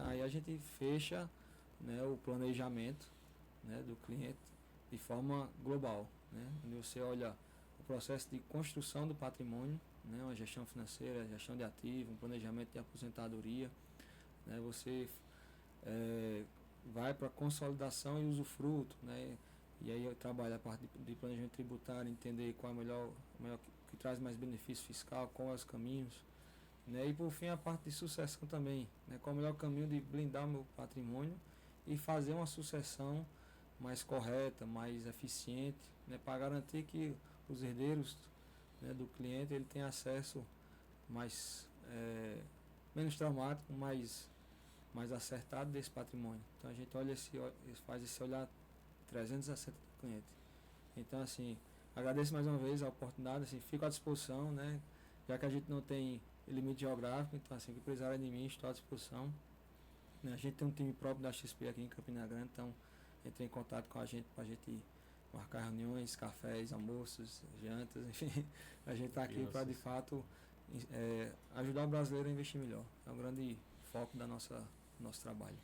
Aí a gente fecha, né, o planejamento, né, do cliente de forma global, né? Onde você olha o processo de construção do patrimônio, né, uma gestão financeira, gestão de ativos, um planejamento de aposentadoria, né, você vai para consolidação e usufruto, né, e aí eu trabalho a parte de planejamento tributário, entender qual é o melhor que traz mais benefício fiscal, quais os caminhos, né, e por fim a parte de sucessão também, né, qual é o melhor caminho de blindar o meu patrimônio e fazer uma sucessão mais correta, mais eficiente, né, para garantir que os herdeiros, né, do cliente, ele tem acesso mais menos traumático, mais acertado desse patrimônio. Então a gente faz esse olhar 360 do cliente. Então, assim, agradeço mais uma vez a oportunidade, assim, fico à disposição, né, já que a gente não tem limite geográfico, então assim, que precisarem de mim, estou à disposição. Né, a gente tem um time próprio da XP aqui em Campina Grande, então entre em contato com a gente para a gente marcar reuniões, cafés, almoços, jantas, enfim, a gente está aqui para de fato ajudar o brasileiro a investir melhor. É um grande foco do nosso trabalho.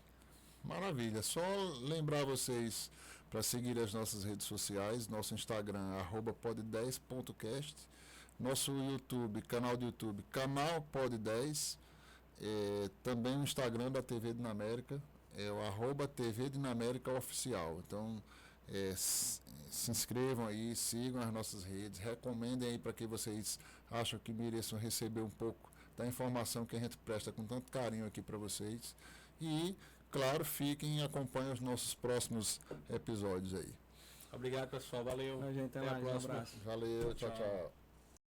Maravilha, só lembrar vocês para seguir as nossas redes sociais, nosso Instagram, @pod10.cast, nosso YouTube, canal do YouTube, canal Pod10, também o Instagram da TV Dinamérica, é o @TV Dinamérica Oficial. Então, se inscrevam aí, sigam as nossas redes, recomendem aí para quem vocês acham que mereçam receber um pouco da informação que a gente presta com tanto carinho aqui para vocês. E, claro, fiquem e acompanhem os nossos próximos episódios aí. Obrigado, pessoal. Valeu. Até a próxima. Valeu, tchau.